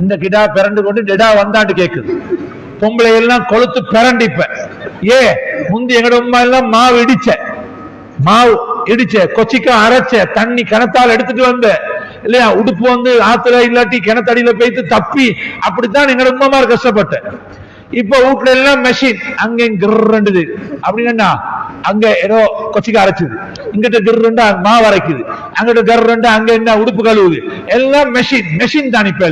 இந்த கிடா பிறண்டு கொண்டு டெடா வந்தான்னு கேக்குது. பொம்பளை எல்லாம் கொளுத்து பிறண்டு. இப்ப முந்தி எங்கட உமா எல்லாம் மாவு இடிச்ச கொச்சிக்கா அரைச்ச தண்ணி கிணத்தால் எடுத்துட்டு வந்த இல்லையா, உடுப்பு வந்து ஆத்துல இல்லாட்டி கிணத்தடியில போயிட்டு தப்பி அப்படித்தான் எங்கட உமா கஷ்டப்பட்ட. இப்ப வீட்டுல எல்லாம் மெஷின், அங்க கிருண்டுது அப்படின்னா அங்க ஏதோ கொச்சிக்கா அரைச்சுது, இங்கிட்ட கிருண்டா மாவு அரைக்குது, அங்கிட்ட கிருண்டா அங்க என்ன உடுப்பு கழுவுது, எல்லாம் மெஷின் தான். இப்ப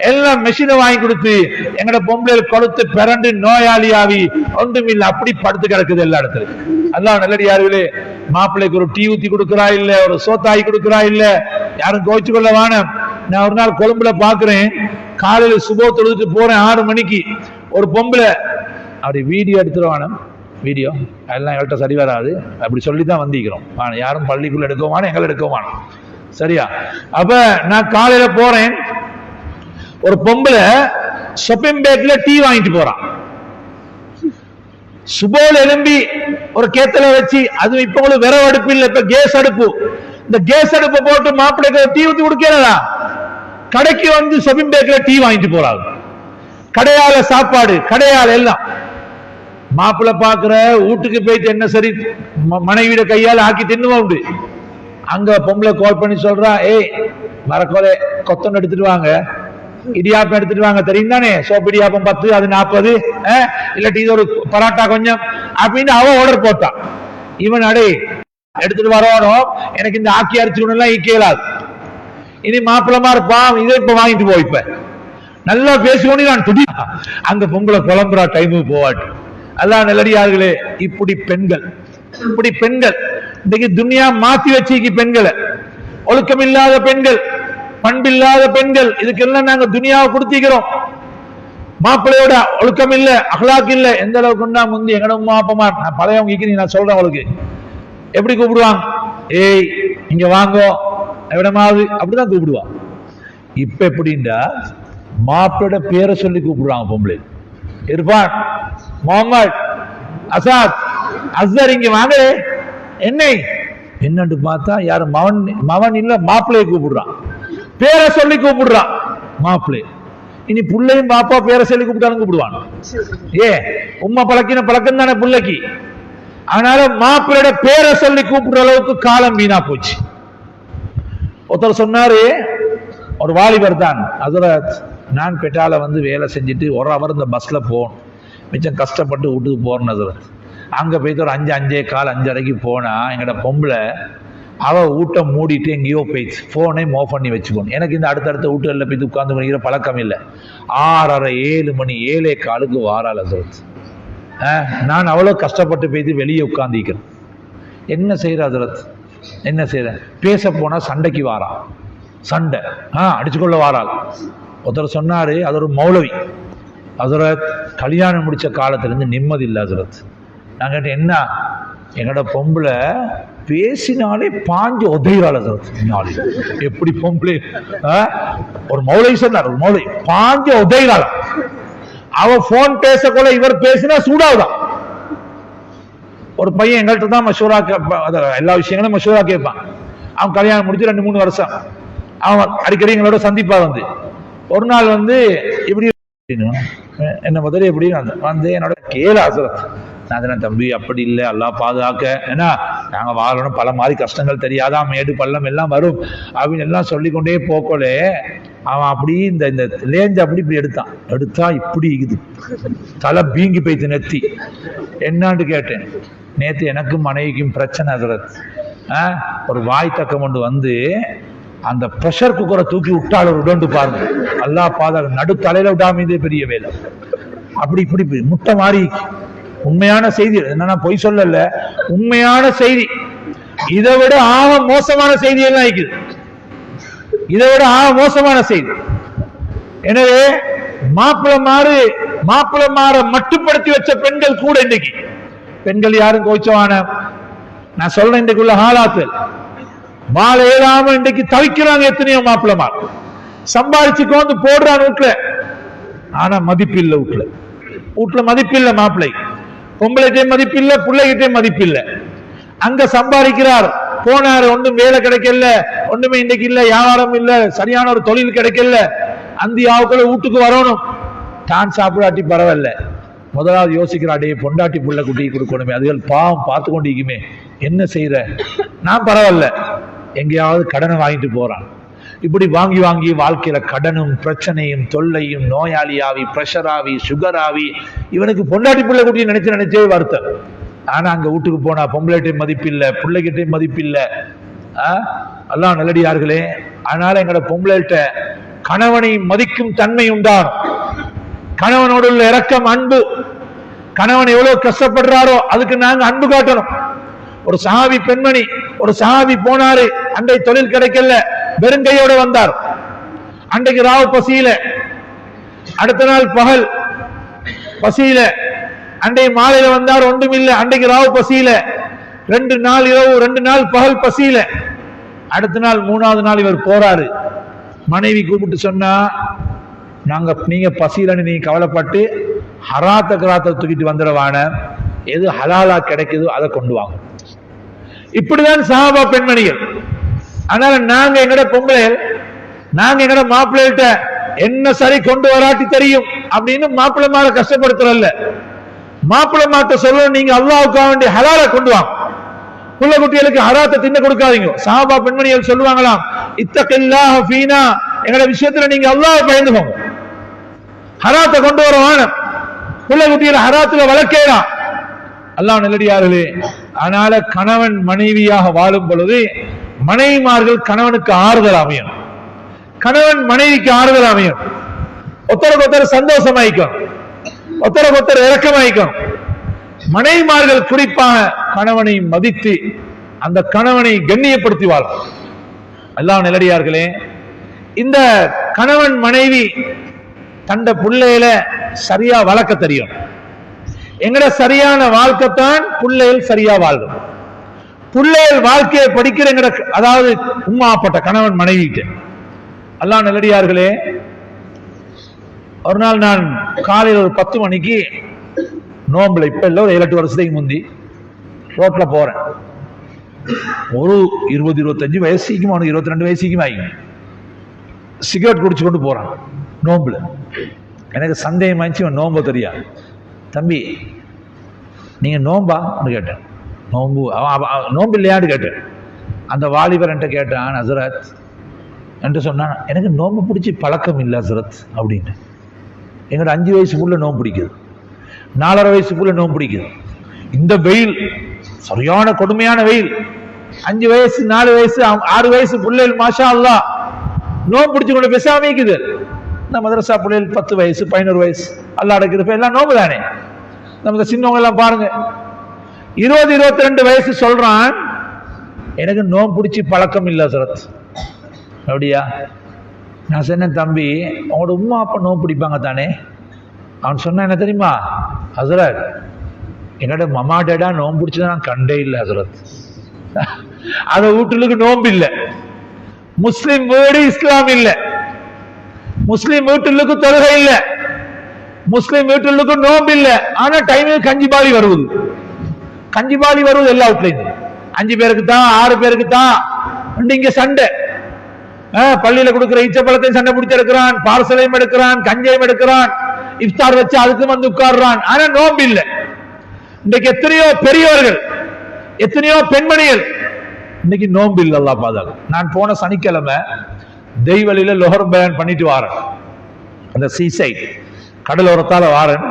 எல்லாம் மெஷினை வாங்கி கொடுத்து எங்கட பொம்பளை கொளுத்து பிறண்டு நோயாளியாவி ஒன்றுமில்லை அப்படி படுத்து கிடக்குது எல்லா இடத்துலயும். அதான் நல்லடியார்களே, மாப்பிள்ளைக்கு ஒரு டீ ஊத்தி கொடுக்குறா இல்ல, ஒரு சோத்தாயி கொடுக்குறா இல்ல, யாரும் கோச்சு கொள்ள வானம். நான் ஒரு நாள் கொழும்புல பாக்குறேன், காலையில சுபோ தொழுதுட்டு போறேன் 6 மணிக்கு, ஒரு பொம்பளை அப்படி வீடியோ எடுத்துருவான, வீடியோ அதெல்லாம் எங்கள்கிட்ட சரி வராது அப்படி சொல்லிதான் வந்திக்கிறோம். யாரும் பள்ளிக்குள்ள எடுக்கவான எங்களை எடுக்கவான சரியா. அப்ப நான் காலையில போறேன், ஒரு பொம்பளை ஷாப்பிங் பேக்ல டீ வாங்கிட்டு போறான். சுபோல எலும்பி ஒரு கேத்தல வச்சு, அது இப்ப உங்களுக்கு விரவு அடுப்பு இல்ல, இப்ப கேஸ் அடுப்பு. இந்த கேஸ் அடுப்பை போட்டு மாப்பிள்ளைக்கு டீ ஊத்தி குடிக்கிறதா, கடைக்கு வந்து ஷாப்பிங் பேக்ல டீ வாங்கிட்டு போறாங்க. கடையால சாப்பாடு, கடையால எல்லாம். மாப்பிள்ளை பாக்குற வீட்டுக்கு போயிட்டு என்ன சரி மனைவியோட கையால ஆக்கி தின்னுவா உண்டு. அங்க பொம்பளை கால் பண்ணி சொல்றா, ஏய் மரக்கோலை கொத்தம் எடுத்துட்டு வாங்க, இடியாப்பம் எடுத்துட்டு வாங்க, தெரியும் தானே, சோப்பு இடியாப்பம் 10 அது 40, இல்லாட்டி இது ஒரு பராட்டா கொஞ்சம் அப்படின்னு அவன் ஆர்டர் போட்டான். இவன் அடே எடுத்துட்டு வரணும், எனக்கு இந்த ஆக்கி அரிச்சுக்கணும் எல்லாம் ஈக்கலாது. இனி மாப்பிள்ளமா இருப்பான், இதை இப்ப வாங்கிட்டு போய் இப்ப நல்லா பேசிக்கொண்டு நான் துடி. அங்க பொம்பளை குழம்புறா டைமுக்கு போவாட்டு. அதான் நல்லடியார்களே, இப்படி பெண்கள் இன்னைக்கு துனியா மாத்தி வச்சிக்கு பெண்களை, ஒழுக்கம் இல்லாத பெண்கள், பண்பில்லாத பெண்கள், இதுக்கெல்லாம் நாங்க துனியாவை கொடுத்திக்கிறோம். மாப்பிள்ளையோட ஒழுக்கம் இல்ல, அஹ்லாக் இல்ல. எந்த அளவுக்குன்னா முந்தி எங்கட உம்மா அப்பமா, நான் பழையவங்க நான் சொல்றேன் உங்களுக்கு எப்படி கூப்பிடுவாங்க, ஏய் இங்க வாங்கோ எவிடமாவது அப்படிதான் கூப்பிடுவான். இப்ப எப்படின்னா மாப்பிளோட பேரை சொல்லி கூப்பிடுறாங்க பொம்பளை. இர்பான், முகமது, அசாத், அஸ்தர் இங்க வாங்க, என்னன்னு பார்த்தா யாரு மவன் இல்ல, மாப்பிள்ளையை கூப்பிடுறான், பேரை சொல்லி கூப்பிடுறான் மாப்பிள்ளை. இனி புள்ளையும் பாப்பா பேரை சொல்லி கூப்பிட்டாலும் கூப்பிடுவான். உம்மா பழக்கின பழக்கம் தானே புள்ளைக்கு. அதனால மாப்பிள்ளையோட பேரை சொல்லி கூப்பிடுற அளவுக்கு காலம் வீணா போச்சு. ஒருத்தர் சொன்னாரு, ஒரு வாலிபர் தான், ஹஜ்ரத் நான் பெட்டால வந்து வேலை செஞ்சுட்டு ஒரு அவர் இந்த பஸ்ல போகணும், மிச்சம் கஷ்டப்பட்டு வீட்டுக்கு போறேன் ஹஜ்ரத். அங்க போயிட்டு ஒரு 5:45 போனா எங்கட பொம்பளை அவ வீட்டை மூடிட்டு எங்கேயோ போயிடுச்சு, போனே மோஃப் பண்ணி வச்சுக்கணும். எனக்கு இந்த அடுத்தடுத்த வீட்டுகளில் போய் உட்கார்ந்து பண்ணிக்கிற பழக்கம் இல்லை. 6:30 7 மணி 7:15 வாரால் ஹஜ்ரத். நான் அவ்வளோ கஷ்டப்பட்டு போயிட்டு வெளியே உட்கார்ந்திக்கிறேன். என்ன செய்யற ஹஜ்ரத், என்ன செய்யற, பேச போனா சண்டைக்கு வாரா, சண்டை அடிச்சுக்கொள்ள வாரால். ஒருத்தர் சொன்னாரு, அது ஒரு மௌலவி, ஹஜ்ரத் கல்யாணம் முடிச்ச காலத்திலிருந்து நிம்மதி இல்லை ஹஜ்ரத். நான் கேட்டேன், என்ன, எங்கட பொம்பளை பேசினாலே பாஞ்சு உதைகிறாள் ஹஜ்ரத். எப்படி பொம்பளை, ஒரு மௌலவி சொன்னார், ஒரு மௌலவி பாஞ்சு உதைகிறாள். அவ போன் பேசக்குள்ள இவர் பேசினா சூடாவுதான். ஒரு பையன் எங்கள்கிட்ட தான் மஷூரா, எல்லா விஷயங்களும் மஷூரா கேட்பான். அவன் கல்யாணம் முடிச்சு 2-3 வருஷம் அவன் அடிக்கடி எங்களோட சந்திப்பா வந்து ஒரு நாள் வந்து இப்படி என்ன முதல்ல எப்படி வந்து என்னோட கேள ஹஜ்ரத். நான் தம்பி அப்படி இல்லை, அல்லாஹ் பாதுகாக்க, ஏன்னா நாங்க வாழணும், பல மாதிரி கஷ்டங்கள் தெரியாதான், மேடு பள்ளம் எல்லாம் வரும் அப்படின்னு எல்லாம் சொல்லிக்கொண்டே போக்கோலே அவன் அப்படி இந்த லேஞ்ச அப்படி இப்படி எடுத்தா இப்படி இது தலை பீங்கி போய்த்து நெத்தி. என்னான்னு கேட்டேன். நேற்று எனக்கும் மனைவிக்கும் பிரச்சனை ஹசரத். ஒரு வாய் தக்கம் கொண்டு வந்து அந்த ப்ரெஷர் குக்கரை தூக்கி விட்டாலும் உடண்டு பாருங்க. அல்லா பாதகம், நடு தலையில விடாமதே பெரிய வேலை. அப்படி இப்படி முட்டை மாறி. உண்மையான செய்தி என்னன்னா, பொய் சொல்லல, உண்மையான செய்தி. இதை விட ஆக மோசமான செய்தி எல்லாம் இருக்குது. இதை விட ஆக மோசமான செய்தி. எனவே மாப்பிள மாற மட்டுப்படுத்தி வச்ச பெண்கள் கூட இன்னைக்கு பெண்கள் யாரும் கோச்சவான நான் சொல்றேன். இன்றைக்குள்ள ஹாலாத்து வாழ ஏறாம இன்றைக்கு தவிக்கிறாங்க. எத்தனையோ மாப்பிளமார் சம்பாதிச்சுக்கு வந்து போடுறான் வீட்டுல. ஆனா மதிப்பில்லை வீட்டுல மதிப்பில்லை. மாப்பிள்ளை பொம்பளைகிட்டே மதிப்பில்லை, பிள்ளைகிட்டே மதிப்பில்லை. அங்க சம்பாதிக்கிறார், போனாரு, ஒன்றும் வேலை கிடைக்கல, ஒண்ணுமே இன்னைக்கு இல்ல, வியாபாரம் இல்ல, சரியான ஒரு தொழில் கிடைக்கல. அந்தியாவுக்குள்ள வீட்டுக்கு வரணும். தான் சாப்பிடாட்டி பரவாயில்ல, முதலாவது யோசிக்கிறாடே பொண்டாட்டி புள்ள குட்டி கொடுக்கணுமே, அதுகள் பாவம் பார்த்து கொண்டிருக்குமே, என்ன செய்யற, நான் பரவாயில்ல, எங்கேயாவது கடனை வாங்கிட்டு போறான். இப்படி வாங்கி வாங்கி வாழ்க்கையில கடனும் பிரச்சனையும் தொல்லையும், நோயாளியாவி, பிரஷர் ஆவி, சுகர் ஆவி, இவனுக்கு பொண்டாட்டி புள்ள குட்டி நினைச்சே வருத்தம். ஆனா அங்க வீட்டுக்கு போனா பொம்பளைகிட்டையும் மதிப்பில்லை, பிள்ளைகிட்டையும் மதிப்பில்லை. அல்லாஹ் நல்லடியார்களே, அதனால எங்களோட பொம்பளைகிட்ட கணவனை மதிக்கும் தன்மை உண்டான். கணவனோடு உள்ள இரக்கம், அன்பு. கணவன் எவ்வளவு கஷ்டப்படுறாரோ அதுக்கு நாங்க அன்பு காட்டணும். ஒரு சஹாபி பெண்மணி, ஒரு சஹாபி போனாரு, அன்றை தொழில் கிடைக்கல, வெறுங்கையோட வந்தார். அன்றைக்கு ராவு பசியில, அடுத்த நாள் பகல் பசியில, அன்றைய மாலையில வந்தார், ஒன்றும் இல்லை. அன்றைக்கு ராவு பசியில, 2 நாள் இரவு, 2 நாள் பகல் பசியில. அடுத்த நாள் 3வது நாள் இவர் போறாரு. மனைவி கூப்பிட்டு சொன்னா, நீங்க பசியிலன்னு நீங்க கவலைப்பட்டு ஹராத்த தூக்கிட்டு வந்துடவான, எது ஹலாலா கிடைக்குதோ அதை கொண்டு வாங்க. இப்படிதான் சஹாபா பெண்மணிகள். அதனால நாங்க எங்கட பொம்பளைகள், நாங்க எங்கட மாப்பிள்ளைகிட்ட என்ன சரி கொண்டு வராட்டி தெரியும் அப்படின்னு மாப்பிள்ளை மாற கஷ்டப்படுத்துறல்ல. மாப்பிள்ளை மாட்ட சொல்ல, நீங்க அல்லாஹ்வுக்காக வேண்டிய ஹலாலை கொண்டு வாங்க. புள்ள குட்டிகளுக்கு ஹராத்தை தின்ன கொடுக்காதீங்க. சஹாபா பெண்மணிகள் சொல்லுவாங்களாம், இத்தகில்லாஹ ஃபீனா, எங்கட விஷயத்துல நீங்க அல்லாஹ்வை பயந்துக்கோங்க, ஹராத்தை கொண்டு வர வேணும். புள்ள குட்டிகளை ஹராத்துல வளர்க்கலாம். அல்லாஹ் நல்லடியார்களே, அதனால கணவன் மனைவியாக வாழும் பொழுது மனைவிமார்கள் கணவனுக்கு ஆறுதல் அமையும், கணவன் மனைவிக்கு ஆறுதல் அமையும். ஒருத்தருக்கு ஒருத்தர் சந்தோஷமாயிக்கும், ஒருத்தருக்கு ஒருத்தர் இறக்கமாயிக்கும். மனைவிமார்கள் குறிப்பாக கணவனை மதித்து அந்த கணவனை கண்ணியப்படுத்தி வாழும். அல்லாஹ் நல்லடியார்களே, இந்த கணவன் மனைவி தண்ட பிள்ளையில சரியா வளர்க்க தெரியும். எங்கட சரியான வாழ்க்கைத்தான் பிள்ளைகள் சரியா வாழும். பிள்ளைகள் வாழ்க்கையை படிக்கிற எங்கட, அதாவது உம்மாப்பட்ட கணவன் மனைவிட்டு. அல்லாஹ் நல்லடியார்களே, ஒரு நாள் நான் காலையில் ஒரு 10 மணிக்கு நோம்புல, இப்ப இல்ல, ஒரு 7-8 வருஷத்துக்கு முந்தி ரோட்ல போறேன். ஒரு 20-25 வயசுக்கும், அவனுக்கு 22 வயசுக்கும் ஆகி சிகரெட் குடிச்சு கொண்டு போறான் நோம்புல. எனக்கு சந்தேகம் ஆயிடுச்சு, இவன் நோம்பு தெரியாது. தம்பி நீங்க நோம்பான்னு கேட்டேன். நோம்பு இல்லையான்னு கேட்டேன். அந்த வாலிபர் என்கிட்ட கேட்டான், ஹசரத் என்று சொன்னான், எனக்கு நோம்பு பிடிச்சி பழக்கம் இல்லை ஹசரத் அப்படின்னு. எங்கள்ட 5 வயசுக்குள்ள நோம்பு பிடிக்குது, 4.5 வயசுக்குள்ள நோம்பு பிடிக்குது. இந்த வெயில் சரியான கொடுமையான வெயில். 5 வயசு, 4 வயசு, 6 வயசு பிள்ளைகள் மாஷா அல்லாஹ் நோம்பு பிடிச்சு கொண்டு பேசாம இருக்குது. இந்த மதரசா பிள்ளைகள் 10 வயசு, 11 வயசு, அல்லாஹ் அடக்கிறப்ப எல்லாம் நோம்பு தானே. நம்ம சின்னவங்க எல்லாம் பாருங்க, 20-22 வயசு சொல்றான், எனக்கு நோம்பு பிடிச்சி பழக்கம் இல்லை ஹசரத். அப்படியா? நான் சொன்னேன், தம்பி உங்களோட உம்மா அப்பா நோம்பு பிடிப்பாங்க தானே? அவன் சொன்ன, என்ன தெரியுமா ஹசரத், என்னோட மமா டேடா நோம்பு பிடிச்சதான் நான் கண்டே இல்லை ஹசரத். அத வீட்டுக்கு நோம்பு இல்லை. முஸ்லிம் வீடு இஸ்லாம் இல்லை, முஸ்லிம் வீட்டுக்கு தொழுகை இல்லை, முஸ்லிம் வீட்டுக்கு நோம்பு இல்லை. ஆனா டைமுக்கு கஞ்சிபாலி வருவது, கஞ்சிபாலி வருவது எல்லா வீட்லையும். 5 பேருக்கு தான், 6 பேருக்கு தான். இங்க சண்டை, பள்ளியில கொடுக்கிற இச்சப்பழத்தையும் சண்டை பிடிச்சு எடுக்கிறான், பார்சலையும் எடுக்கிறான், கஞ்சையும் எடுக்கிறான், இஃப்தார் வச்சு அதுக்கு வந்து உட்கார்றான். ஆனா நோம்பு இல்லை. இன்றைக்கு எத்தனையோ பெரியவர்கள், எத்தனையோ பெண்மணிகள் இன்னைக்கு நோம்பு இல்லை. அல்லாஹ் பாதுகாக்கும். நான் போன சனிக்கிழமை தெய்வலியில லொஹர் பயான் பண்ணிட்டு வாரன், அந்த சீசைட் கடலோரத்தால வாரன்.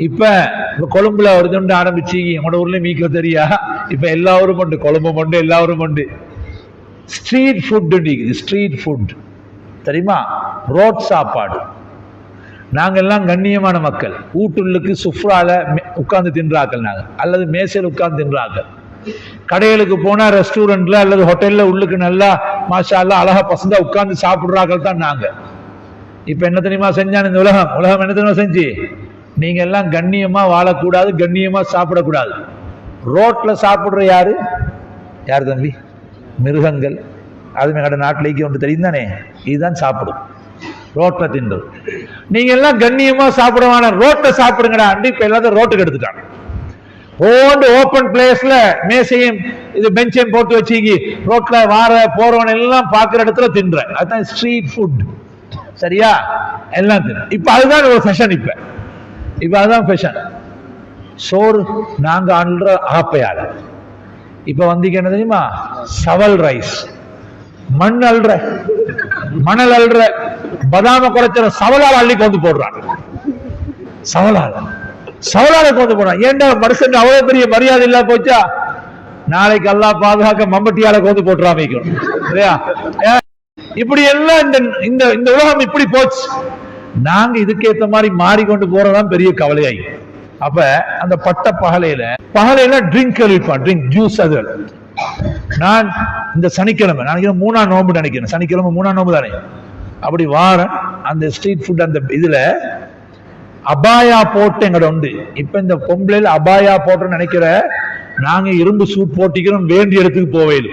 இப்ப கொழும்புல வருதுன்னு ஆரம்பிச்சு எங்களோட ஊர்ல மீக்க தெரியா, இப்ப எல்லா ஊரும் உண்டு, கொழும்பு உண்டு, எல்லா ஊரும் உண்டு. ஸ்ட்ரீட் ஃபுட், ஸ்ட்ரீட் ஃபுட் தெரியுமா? ரோட் சாப்பாடு. நாங்க எல்லாம் கண்ணியமான மக்கள், வீட்டுள்ளுக்கு சுஃப்ரால உட்கார்ந்து தின்றாக்கள் நாங்க, அல்லது மேசையில் உட்கார்ந்து தின்றாக்கள். கடைகளுக்கு போனா ரெஸ்டாரண்ட்ல அல்லது ஹோட்டல்ல உள்ளுக்கு நல்லா மாஷா அல்லாஹ் அழகா பசந்தா உட்கார்ந்து சாப்பிடுறாக்கள் தான் நாங்க. இப்ப என்ன தெரியுமா செஞ்சான் இந்த உலகம் என்ன தெரியுமா செஞ்சு? நீங்க எல்லாம் கண்ணியமா வாழக்கூடாது, கண்ணியமா சாப்பிடக்கூடாது. ரோட்ல சாப்பிடுற யாரு தம்பி? மிருகங்கள். அது எங்கட நாட்டிலேக்கு ஒன்று தெரியும் தானே, இதுதான் சாப்பிடும், ரோட்ல தின்றது. நீங்க எல்லாம் கண்ணியமா சாப்பிடுவான ரோட்ல சாப்பிடுங்கடா. இப்ப எல்லாத்தையும் ரோட்டுக்கு எடுத்துட்டாங்க. ஓபன் பிளேஸ்ல மேசையும் இது பெஞ்சையும் போட்டு வச்சு ரோட்ல வார போறவன் எல்லாம் பாக்குற இடத்துல தின்ற, அதுதான் ஸ்ட்ரீட் ஃபுட். சரியா? எல்லாம் இப்ப அதுதான் ஒரு ஃபேஷன். இப்ப அதுதான் ஃபேஷன். சோறு நாங்க அல்ற ஆப்பையால. இப்ப வந்தீங்க என்ன தெரியுமா? சவல் ரைஸ், மணல் அல்ற பதாம குறைச்ச சவலால் அள்ளி கொண்டு போடுறான். சவலால கொண்டு போறான். ஏன்டா மனுஷன் அவ்வளவு பெரிய மரியாதை இல்ல போச்சா? நாளைக்கு அல்லாஹ் பாதுகாக்க மம்பட்டியால கொண்டு போட்டுறாமைக்கணும். இப்படி எல்லாம் இந்த உலகம் இப்படி போச்சு. நாங்க இதுக்கேற்ற மாதிரி மாறிக்கொண்டு போறதான் பெரிய கவலையாயி. அப்ப அந்த பட்ட பகலையில ட்ரிங்க் கழிப்பான், ட்ரிங்க் ஜூஸ். அது நான் இந்த சனிக்கிழமை நான் 3ஆம் நோம்பு நினைக்கிறேன், சனிக்கிழமை 3ஆம் நோம்பு தானே, அப்படி வாரேன். அந்த ஸ்ட்ரீட் ஃபுட் அந்த இதுல அபாயா போட்டு எங்கட உண்டு. இப்ப இந்த பொம்பளையில அபாயா போட்டு நினைக்கிற நாங்க இரும்பு சூட் போட்டிக்கிறோம், வேண்டிய இடத்துக்கு போவேன்.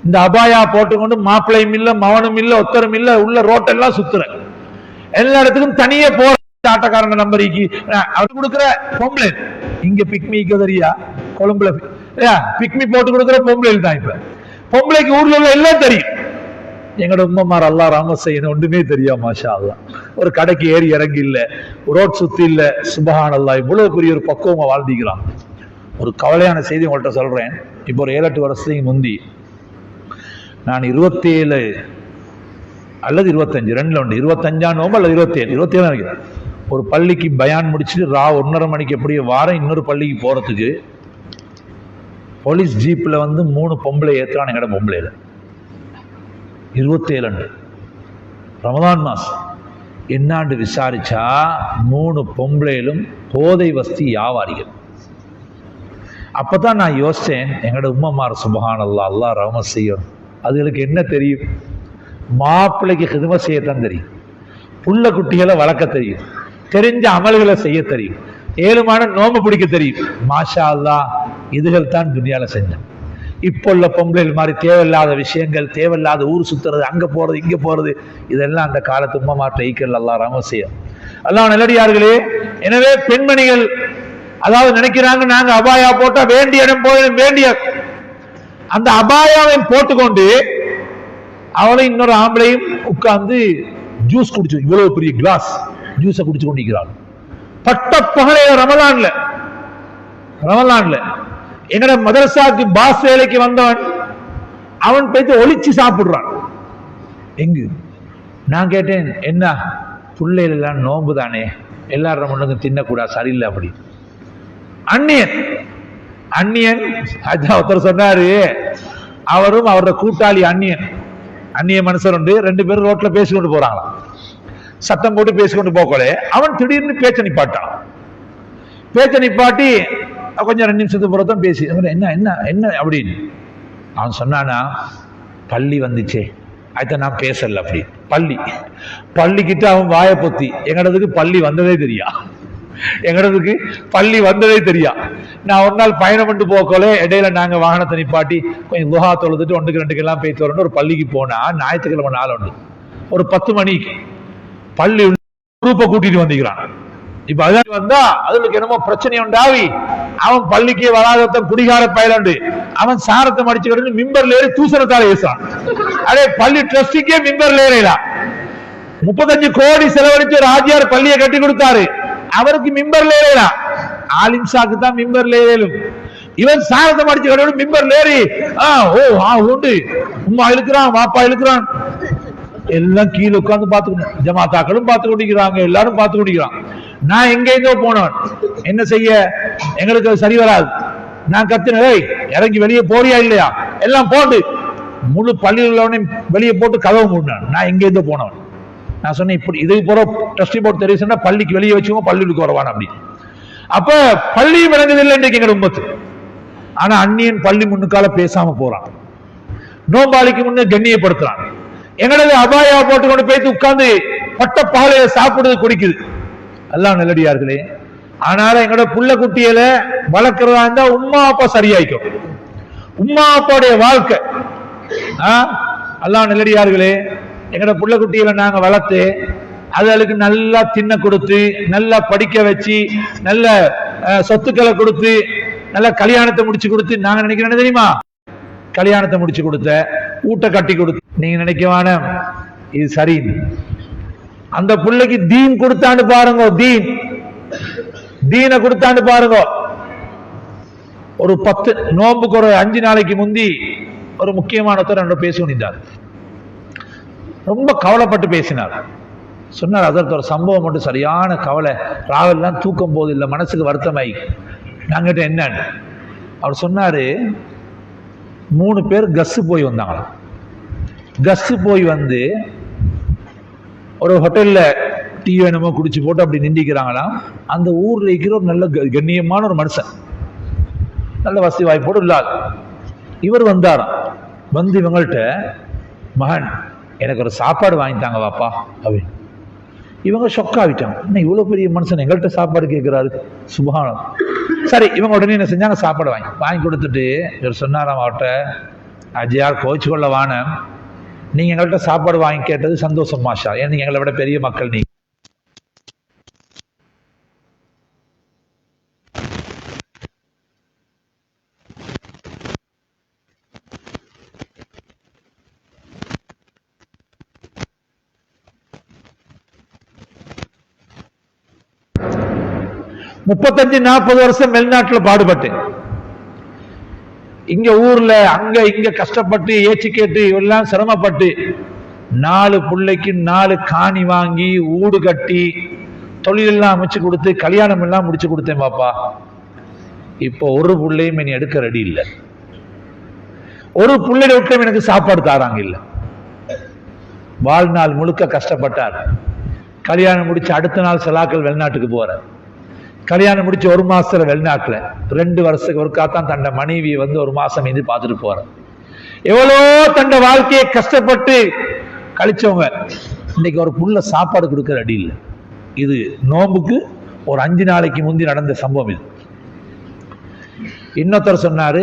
இந்த அபாயா போட்டுக்கொண்டு மாப்பிள்ளையும் இல்ல, மவனும் இல்ல, ஒத்தரும் இல்ல, உள்ள ரோட்டெல்லாம் சுத்துறேன். எல்லா இடத்துக்கும் தனியே போற ஆட்டக்காரங்க நம்பருக்கு அது கொடுக்குற பொம்பளை. இங்க பிக்மிக்கு தெரியா? கொழும்புல பிக்மி போட்டு கொடுக்குற பொம்பளை தான். இப்ப பொம்பளைக்கு ஊர்ல உள்ள எல்லாம் தெரியும். எங்களோட உம்மமார் அல்லாஹ் ரஹ்மத் செய்யணும், ஒன்றுமே தெரியாம மாஷா அல்லாஹ். ஒரு கடைக்கு ஏறி இறங்கி இல்ல, ரோட் சுத்தி இல்ல, சுபஹானல்லாஹ். இவ்வளவு பெரிய ஒரு பக்குவமா வாழ்ந்துக்கிறான். ஒரு கவலையான செய்தி உங்கள்கிட்ட சொல்றேன். இப்போ ஒரு 7-8 வருஷத்துக்கு முந்தி நான் 27 அல்லது 25 ரெண்டுல உண்டு, 25ஆம் நோம்பு அல்லது 27 நினைக்கிறேன். ஒரு பள்ளிக்கு பயான் முடிச்சுட்டு 1:30 மணிக்கு எப்படியே வாரம் இன்னொரு பள்ளிக்கு போறதுக்கு போலீஸ் ஜீப்ல 3 பொம்பளை ஏத்துறான். எங்கட பொம்பளையில 27 ரமதான் மாசம் என்னாண்டு விசாரிச்சா 3 பொம்பளையிலும் போதை வஸ்தி வியாபாரிகள். அப்பதான் நான் யோசிச்சேன், எங்கட உம்மமார் சுபஹானல்லாஹ் அல்லாஹ் ரஹ்மத் செய்யும், அதுகளுக்கு என்ன தெரியும்? மாப்பிள்ளைக்கு ஹிதுமத் செய்யத்தான் தெரியும், புள்ள குட்டிகளை வளர்க்க தெரியும், தெரிஞ்ச அமல்களை செய்ய தெரியும், 7 மாதம் நோம்பு பிடிக்க தெரியும். மாஷா அல்லாஹ், இதுகள் தான் துனியால செஞ்சேன். இப்போ உள்ள பொம்பளைகள் மாதிரி தேவையில்லாத விஷயங்கள், தேவையில்லாத ஊர் சுத்துறது, அங்க போறது இங்க போறது, இதெல்லாம் அந்த காலத்து உம்மமாற்ற ஈக்கல் அல்லாஹ் ரஹ்மத் செய்யும். அல்லாஹ் நல்லடியார்களே, எனவே பெண்மணிகள் அதாவது நினைக்கிறாங்க நாங்க அபாயா போட்டா வேண்டிய இடம் போய் வேண்டிய அந்த அபாயாவை போட்டுக்கொண்டு அவளை இன்னொரு ஆம்பளையும் உட்கார்ந்து ஜூஸ் குடிச்சு, இவ்வளவு பெரிய கிளாஸ் ஜூஸை குடிச்சு கொண்டிருக்கிறாள். பட்ட பகலைய ரமலான்ல எங்கட மதரசாக்கு பாஸ் வேலைக்கு வந்தவன் அவன் போயிட்டு ஒளிச்சு சாப்பிடுறான். எங்கு நான் கேட்டேன், என்ன பிள்ளைகள் எல்லாம் நோம்பு தானே, எல்லாரும் ஒண்ணுங்க தின்னக்கூடாது, சரியில்லை அப்படி. அந்நியன் ஒருத்தர் சொன்னாரு, அவரும் அவரோட கூட்டாளி அந்நிய மனுஷன் உண்டு, 2 பேரும் ரோட்ல பேசிக்கொண்டு போறாங்களாம். சத்தம் போட்டு பேசிக்கொண்டு போக்கலே அவன் திடீர்னு பேச்ச நிப்பாட்டான். பேச்ச நிப்பாட்டி கொஞ்சம் 2 நிமிஷத்துக்கு புறத்தான் பேசி என்ன என்ன என்ன அப்படின்னு அவன் சொன்னானா, பள்ளி வந்துச்சே அதுதான் நான் பேசல அப்படி. பள்ளிக்கிட்ட அவன் வாய பொத்தி, எங்கடத்துக்கு பள்ளி வந்ததே தெரியா. நான் ஒரு நாள் பயணம் பண்ணி போக்கோலே இடையில நாங்க வாகனத்தை நிப்பாட்டி கொஞ்சம் துஹா தொழுதுட்டு 1க்கு 2க்கு எல்லாம் போய் வரணும். ஒரு பள்ளிக்கு போனா ஞாயிற்றுக்கிழமை நாள் உண்டு, ஒரு 10 மணிக்கு பள்ளி குரூப்பை கூட்டிட்டு வந்துக்கிறான். இப்ப அதான் வந்தா அதுக்கு என்னமோ பிரச்சனை உண்டாவி அவன் பள்ளிக்கு வளாகத்தை குடிகார பயலண்டு அவன் சாரத்தை மடிச்சு கிடந்து மிம்பர்ல ஏறி தூசணத்தால ஏசான். அதே பள்ளி ட்ரஸ்டிக்கே மிம்பர்ல ஏறலாம். 35 கோடி செலவழிச்சு ஒரு ஆஜியார் பள்ளியை கட்டி கொடுத்தாரு, அவருக்கு மிம்பர்ல ஏறலாம். ஆலிம்சாக்கு தான் மிம்பர்ல ஏறும். இவன் சாரத்தை மடிச்சு கிடந்து மிம்பர்ல ஏறி உண்டு உம்மா இழுக்கிறான், வாப்பா இழுக்கிறான். எல்லாம் கீழே உட்கார்ந்து பார்த்துக்கணும். ஜமாத்தாக்களும் பார்த்து கொண்டிருக்கிறாங்க, எல்லாரும் பார்த்து கொண்டிருக்கிறான். நான் எங்கேருந்தோ போனவன், என்ன செய்ய, எங்களுக்கு அது சரி வராது. நான் கத்தினேன், இறங்கி வெளியே போறியா இல்லையா, எல்லாம் போட்டு முழு பள்ளியில் உள்ளவனே வெளியே போட்டு கதவு மூடினான். நான் எங்கேருந்தோ போனவன். நான் சொன்னேன், இப்படி இதுக்கு போற ட்ரஸ்டி போர்டு தெரியுதுன்னா பள்ளிக்கு வெளியே வச்சுக்கோ, பள்ளிக்கு வரவான் அப்படி. அப்ப பள்ளியும் விளங்குதில்லை இன்றைக்கு எங்க உம்மத்து. ஆனா அந்நியன் பள்ளி முன்னுக்கால பேசாம போறான், நோம்பாளிக்கு முன்னே கண்ணியப்படுத்துறான். எங்களது அபாயா போட்டு கொண்டு போய் உட்கார்ந்து பட்ட பாலைய சாப்பிடுறது குடிக்குது. எல்லாம் நல்லடியார்களே. ஆனாலும் எங்களோட புள்ள குட்டியில வளர்க்கிறதா இருந்தா உம்மா அப்பா சரியாய்க்கும். உம்மா அப்பாவுடைய வாழ்க்கை எல்லாம் நல்லடியார்களே. எங்களோட புள்ள குட்டியில நாங்க வளர்த்து அதுகளுக்கு நல்லா தின்ன கொடுத்து, நல்லா படிக்க வச்சு, நல்ல சொத்துக்களை கொடுத்து, நல்ல கல்யாணத்தை முடிச்சு கொடுத்து, நாங்க நினைக்கிறோம் தெரியுமா, கல்யாணத்தை முடிச்சு கொடுத்த, ஊட்ட கட்டி கொடுத்து, நீங்க நினைக்கவான இது சரி. அந்த பிள்ளைக்கு தீன் கொடுத்தான்னு பாருங்க, தீனை கொடுத்தான்னு பாருங்க. ஒரு 10 நோம்புக்கு ஒரு 5 நாளைக்கு முந்தி ஒரு முக்கியமானவர் என்னோட பேசி கொண்டிருந்தார். ரொம்ப கவலைப்பட்டு பேசினார். சொன்னார், அதற்கு ஒரு சம்பவம் மட்டும் சரியான கவலை, ராவெல்லாம் தூக்கம் போது இல்லை, மனசுக்கு வருத்தமாயி. நாங்கிட்ட என்னன்னு அவர் சொன்னாரு, 3 பேர் கஸ்ஸு போய் வந்தாங்க. கஸ்ஸு போய் வந்து ஒரு ஹோட்டல்ல டீ வேணுமோ குடிச்சு போட்டு அப்படி நிந்திக்கிறாங்களாம். அந்த ஊர்ல இருக்கிற ஒரு நல்ல கண்ணியமான ஒரு மனுஷன், நல்ல வசதி வாய்ப்போடு இல்லாது. இவர் வந்தாராம். வந்து இவங்கள்ட்ட, மகன் எனக்கு ஒரு சாப்பாடு வாங்கிட்டாங்க வாப்பா அப்படின்னு. இவங்க ஷொக் ஆகிட்டாங்க, என்ன இவ்வளவு பெரிய மனுஷன் எங்கள்கிட்ட சாப்பாடு கேட்கிறாரு, சுபானம். சரி, இவங்க உடனே என்ன செஞ்சாங்க, சாப்பாடு வாங்கி கொடுத்துட்டு இவர் சொன்னாராம் அவர்கிட்ட, அஜயார் கோச்சு கொள்ள வான, நீங்க எங்கள்கிட்ட சாப்பாடு வாங்கி கேட்டது சந்தோஷம் மாஷா, ஏன்னா எங்களை விட பெரிய மக்கள் நீங்க. முப்பத்தஞ்சு 40 வருஷம் வெளிநாட்டுல பாடுபட்டேன். இங்க ஊர்ல அங்க இங்க கஷ்டப்பட்டு ஏச்சு கேட்டு எல்லாம் சிரமப்பட்டு 4 பிள்ளைக்கு 4 காணி வாங்கி ஊடு கட்டி தொழிலெல்லாம் அமைச்சு கொடுத்து கல்யாணம் எல்லாம் முடிச்சு கொடுத்தேன் பாப்பா. இப்போ ஒரு பிள்ளையும் என்னை எடுக்க ரெடி இல்லை. ஒரு பிள்ளைய விட்டு எனக்கு சாப்பாடு தாராங்க இல்லை. வாழ்நாள் முழுக்க கஷ்டப்பட்டார். கல்யாணம் முடிச்சு அடுத்த நாள் சலாக்கள் வெளிநாட்டுக்கு போற. கல்யாணம் முடிச்சு 1 மாசத்துல வெளிநாட்டுல 2 வருஷத்துக்கு ஒருக்காத்தான் தன்னை மனைவியை வந்து 1 மாசம் இருந்து பார்த்துட்டு போற. எவ்வளோ தன்னை வாழ்க்கையை கஷ்டப்பட்டு கழிச்சவங்க இன்னைக்கு ஒரு புள்ள சாப்பாடு கொடுக்கிற அடி இல்லை. இது நோம்புக்கு ஒரு 5 நாளைக்கு முந்தி நடந்த சம்பவம். இது இன்னொருத்தர் சொன்னாரு,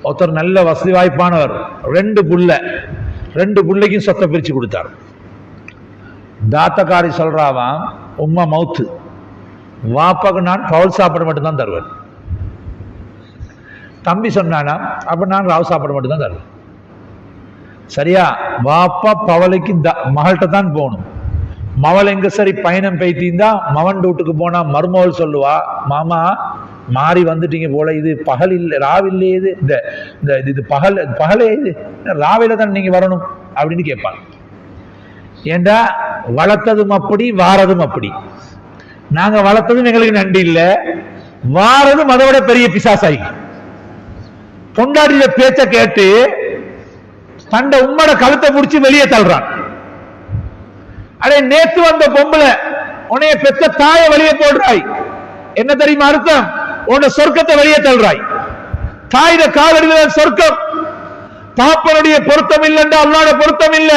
ஒருத்தர் நல்ல வசதி வாய்ப்பானவர், 2 புள்ளைக்கும் சொத்தை பிரிச்சு கொடுத்தார். தாத்தக்காரி சொல்றாவான், உம்மா மவுத்து, வாப்பாக்கு நான் பவுல் சாப்பாடு மட்டும்தான் தருவேன். தம்பி சொன்னானா, அப்ப நான் ராவ் சாப்பாடு மட்டும்தான் தருவேன். சரியா? வாப்பா பவலைக்கு மகள்கிட்ட தான் போகணும். மவள் எங்க சரி பயணம் பெய்தீந்தா மவன் வீட்டுக்கு போனா மருமவள் சொல்லுவா, மாமா மாறி வந்துட்டீங்க போல, இது பகல் இல்லை ராவில்லையே, இது இது பகலே, இது ராவில தான் நீங்க வரணும் அப்படின்னு கேட்பாங்க. ஏண்டா வளர்த்ததும் அப்படி வாரதும் அப்படி. நாங்க வளர்த்ததும் எங்களுக்கு நன்றி இல்ல, வாரதும் அதை விட பெரிய பிசாசாயி. பொண்டாட்டிய பேச்ச கேட்டு தண்ட உம்மட கழுத்தை முடிச்சு வெளியே தள்ளுறான். அடே நேத்து வந்த பொம்பளை உன்னைய பெத்த தாய வெளியே போடுறாய், என்ன தெரியுமா அர்த்தம்? உன்னை சொர்க்கத்தை வெளியே தள்ளுறாய். தாயிட காலடியில் சொர்க்கம். தாப்பனுடைய பொருத்தம் இல்லைன்னா அல்லாட பொருத்தம் இல்ல.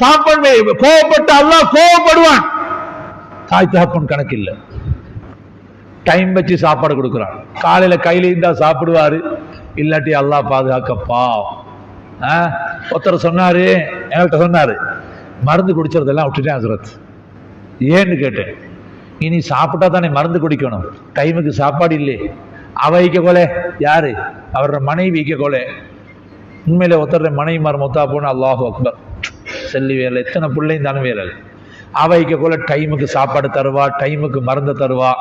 தாப்பன் கோவப்பட்ட அல்லாஹ் கோவப்படுவான். தாய் தகப்பன் கணக்கு இல்ல. டைம் வச்சு சாப்பாடு கொடுக்கிறான். காலையில கையில இருந்தா சாப்பிடுவாரு, இல்லாட்டி அல்லாஹ் பாதுகாக்கப்பா. ஒருத்தர் சொன்னாரு, என்கிட்ட சொன்னாரு, மருந்து குடிச்சதெல்லாம் விட்டுட்டேன் ஹசரத். ஏன்னு கேட்டேன். இனி சாப்பிட்டா தானே மருந்து குடிக்கணும், டைமுக்கு சாப்பாடு இல்லை. அவ வைக்க கொலை யாரு? அவரோட மனைவி வைக்க கொலை. உண்மையில ஒருத்தர மனைவி மாறு மொத்தா போன அல்லாஹு அக்பர், செல்லி வேலை, எத்தனை பிள்ளையும் தானே வேலை. அவ வைக்க கொலை டைமுக்கு சாப்பாடு தருவா, டைமுக்கு மருந்து தருவா.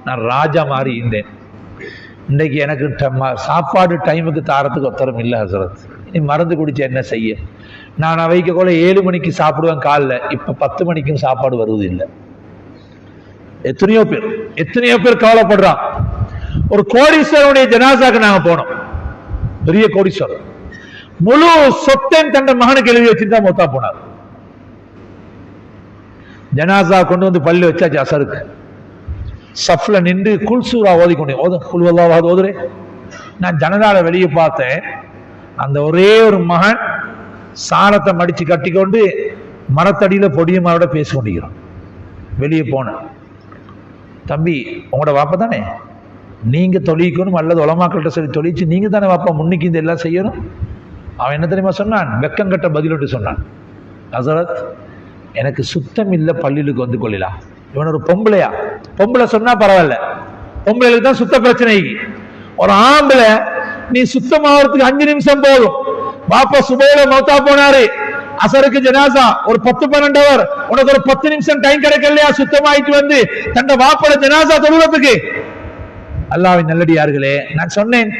நான் ராஜா மாதிரி இருந்தேன். இன்றைக்கு எனக்கு சாப்பாடு டைமுக்கு தாரத்துக்கு ஒத்தரம் இல்லை ஹசரத். நீ மருந்து குடிச்ச என்ன செய்ய? நான் வைக்க கூட 7 மணிக்கு சாப்பிடுவேன் காலைல, இப்ப 10 மணிக்கும் சாப்பாடு வருவது இல்லை. எத்தனையோ பேர் கவலைப்படுறான். ஒரு கோடீஸ்வரனுடைய ஜனாசாக்கு நாங்க போனோம். பெரிய கோடீஸ்வரர் முழு சொத்தையும் தன் மகனுக்கு எழுதி வச்சுதான் மொத்தா போனார். ஜனாசா கொண்டு வந்து பள்ளி வச்சாச்சு. அசருக்கு சஃப்ல நின்று குல்சூரா ஓதுறேன். நான் ஜனதால வெளியே பார்த்தேன். அந்த ஒரே ஒரு மகன் சாரத்தை மடிச்சு கட்டிக்கொண்டு மரத்தடியில பொடியமாரோட பேசி கொண்டிருக்கிறான். வெளியே போனேன். தம்பி, உங்களோட வாப்பா தானே, நீங்க தொழிக்கணும் அல்லது உலமாக்கள்கிட்ட சொல்லி தொழிச்சு நீங்க தானே வாப்பா முன்னிக்கு இந்த எல்லாம் செய்யணும். அவன் என்ன தெரியுமா சொன்னான்? வெக்கங்கட்ட பதிலோட்டு சொன்னான், ஹசரத் எனக்கு சுத்தம் இல்லை, பள்ளியிலுக்கு வந்து கொள்ளலாம். இவன் ஒரு பொம்பளை சொன்னா பரவாயில்ல, பொம்பளைகளுக்கு தான் சுத்த பிரச்சனை. ஒரு ஆம்பளை நீ சுத்தமாகறதுக்கு 5 நிமிஷம் போதும். பாப்பா சுபையில மௌத்தா போனாரு, அசருக்கு ஜனாசா ஒரு 10-12 அவர், உனக்கு ஒரு 10 நிமிஷம் டைம் கிடைக்கலையா சுத்தமாயிட்டு வந்து தண்ட வாப்பட ஜனாசா தொழுவதுக்கு? அல்லாஹ்வின் நல்லடியார்களே, நான் சொன்னேன்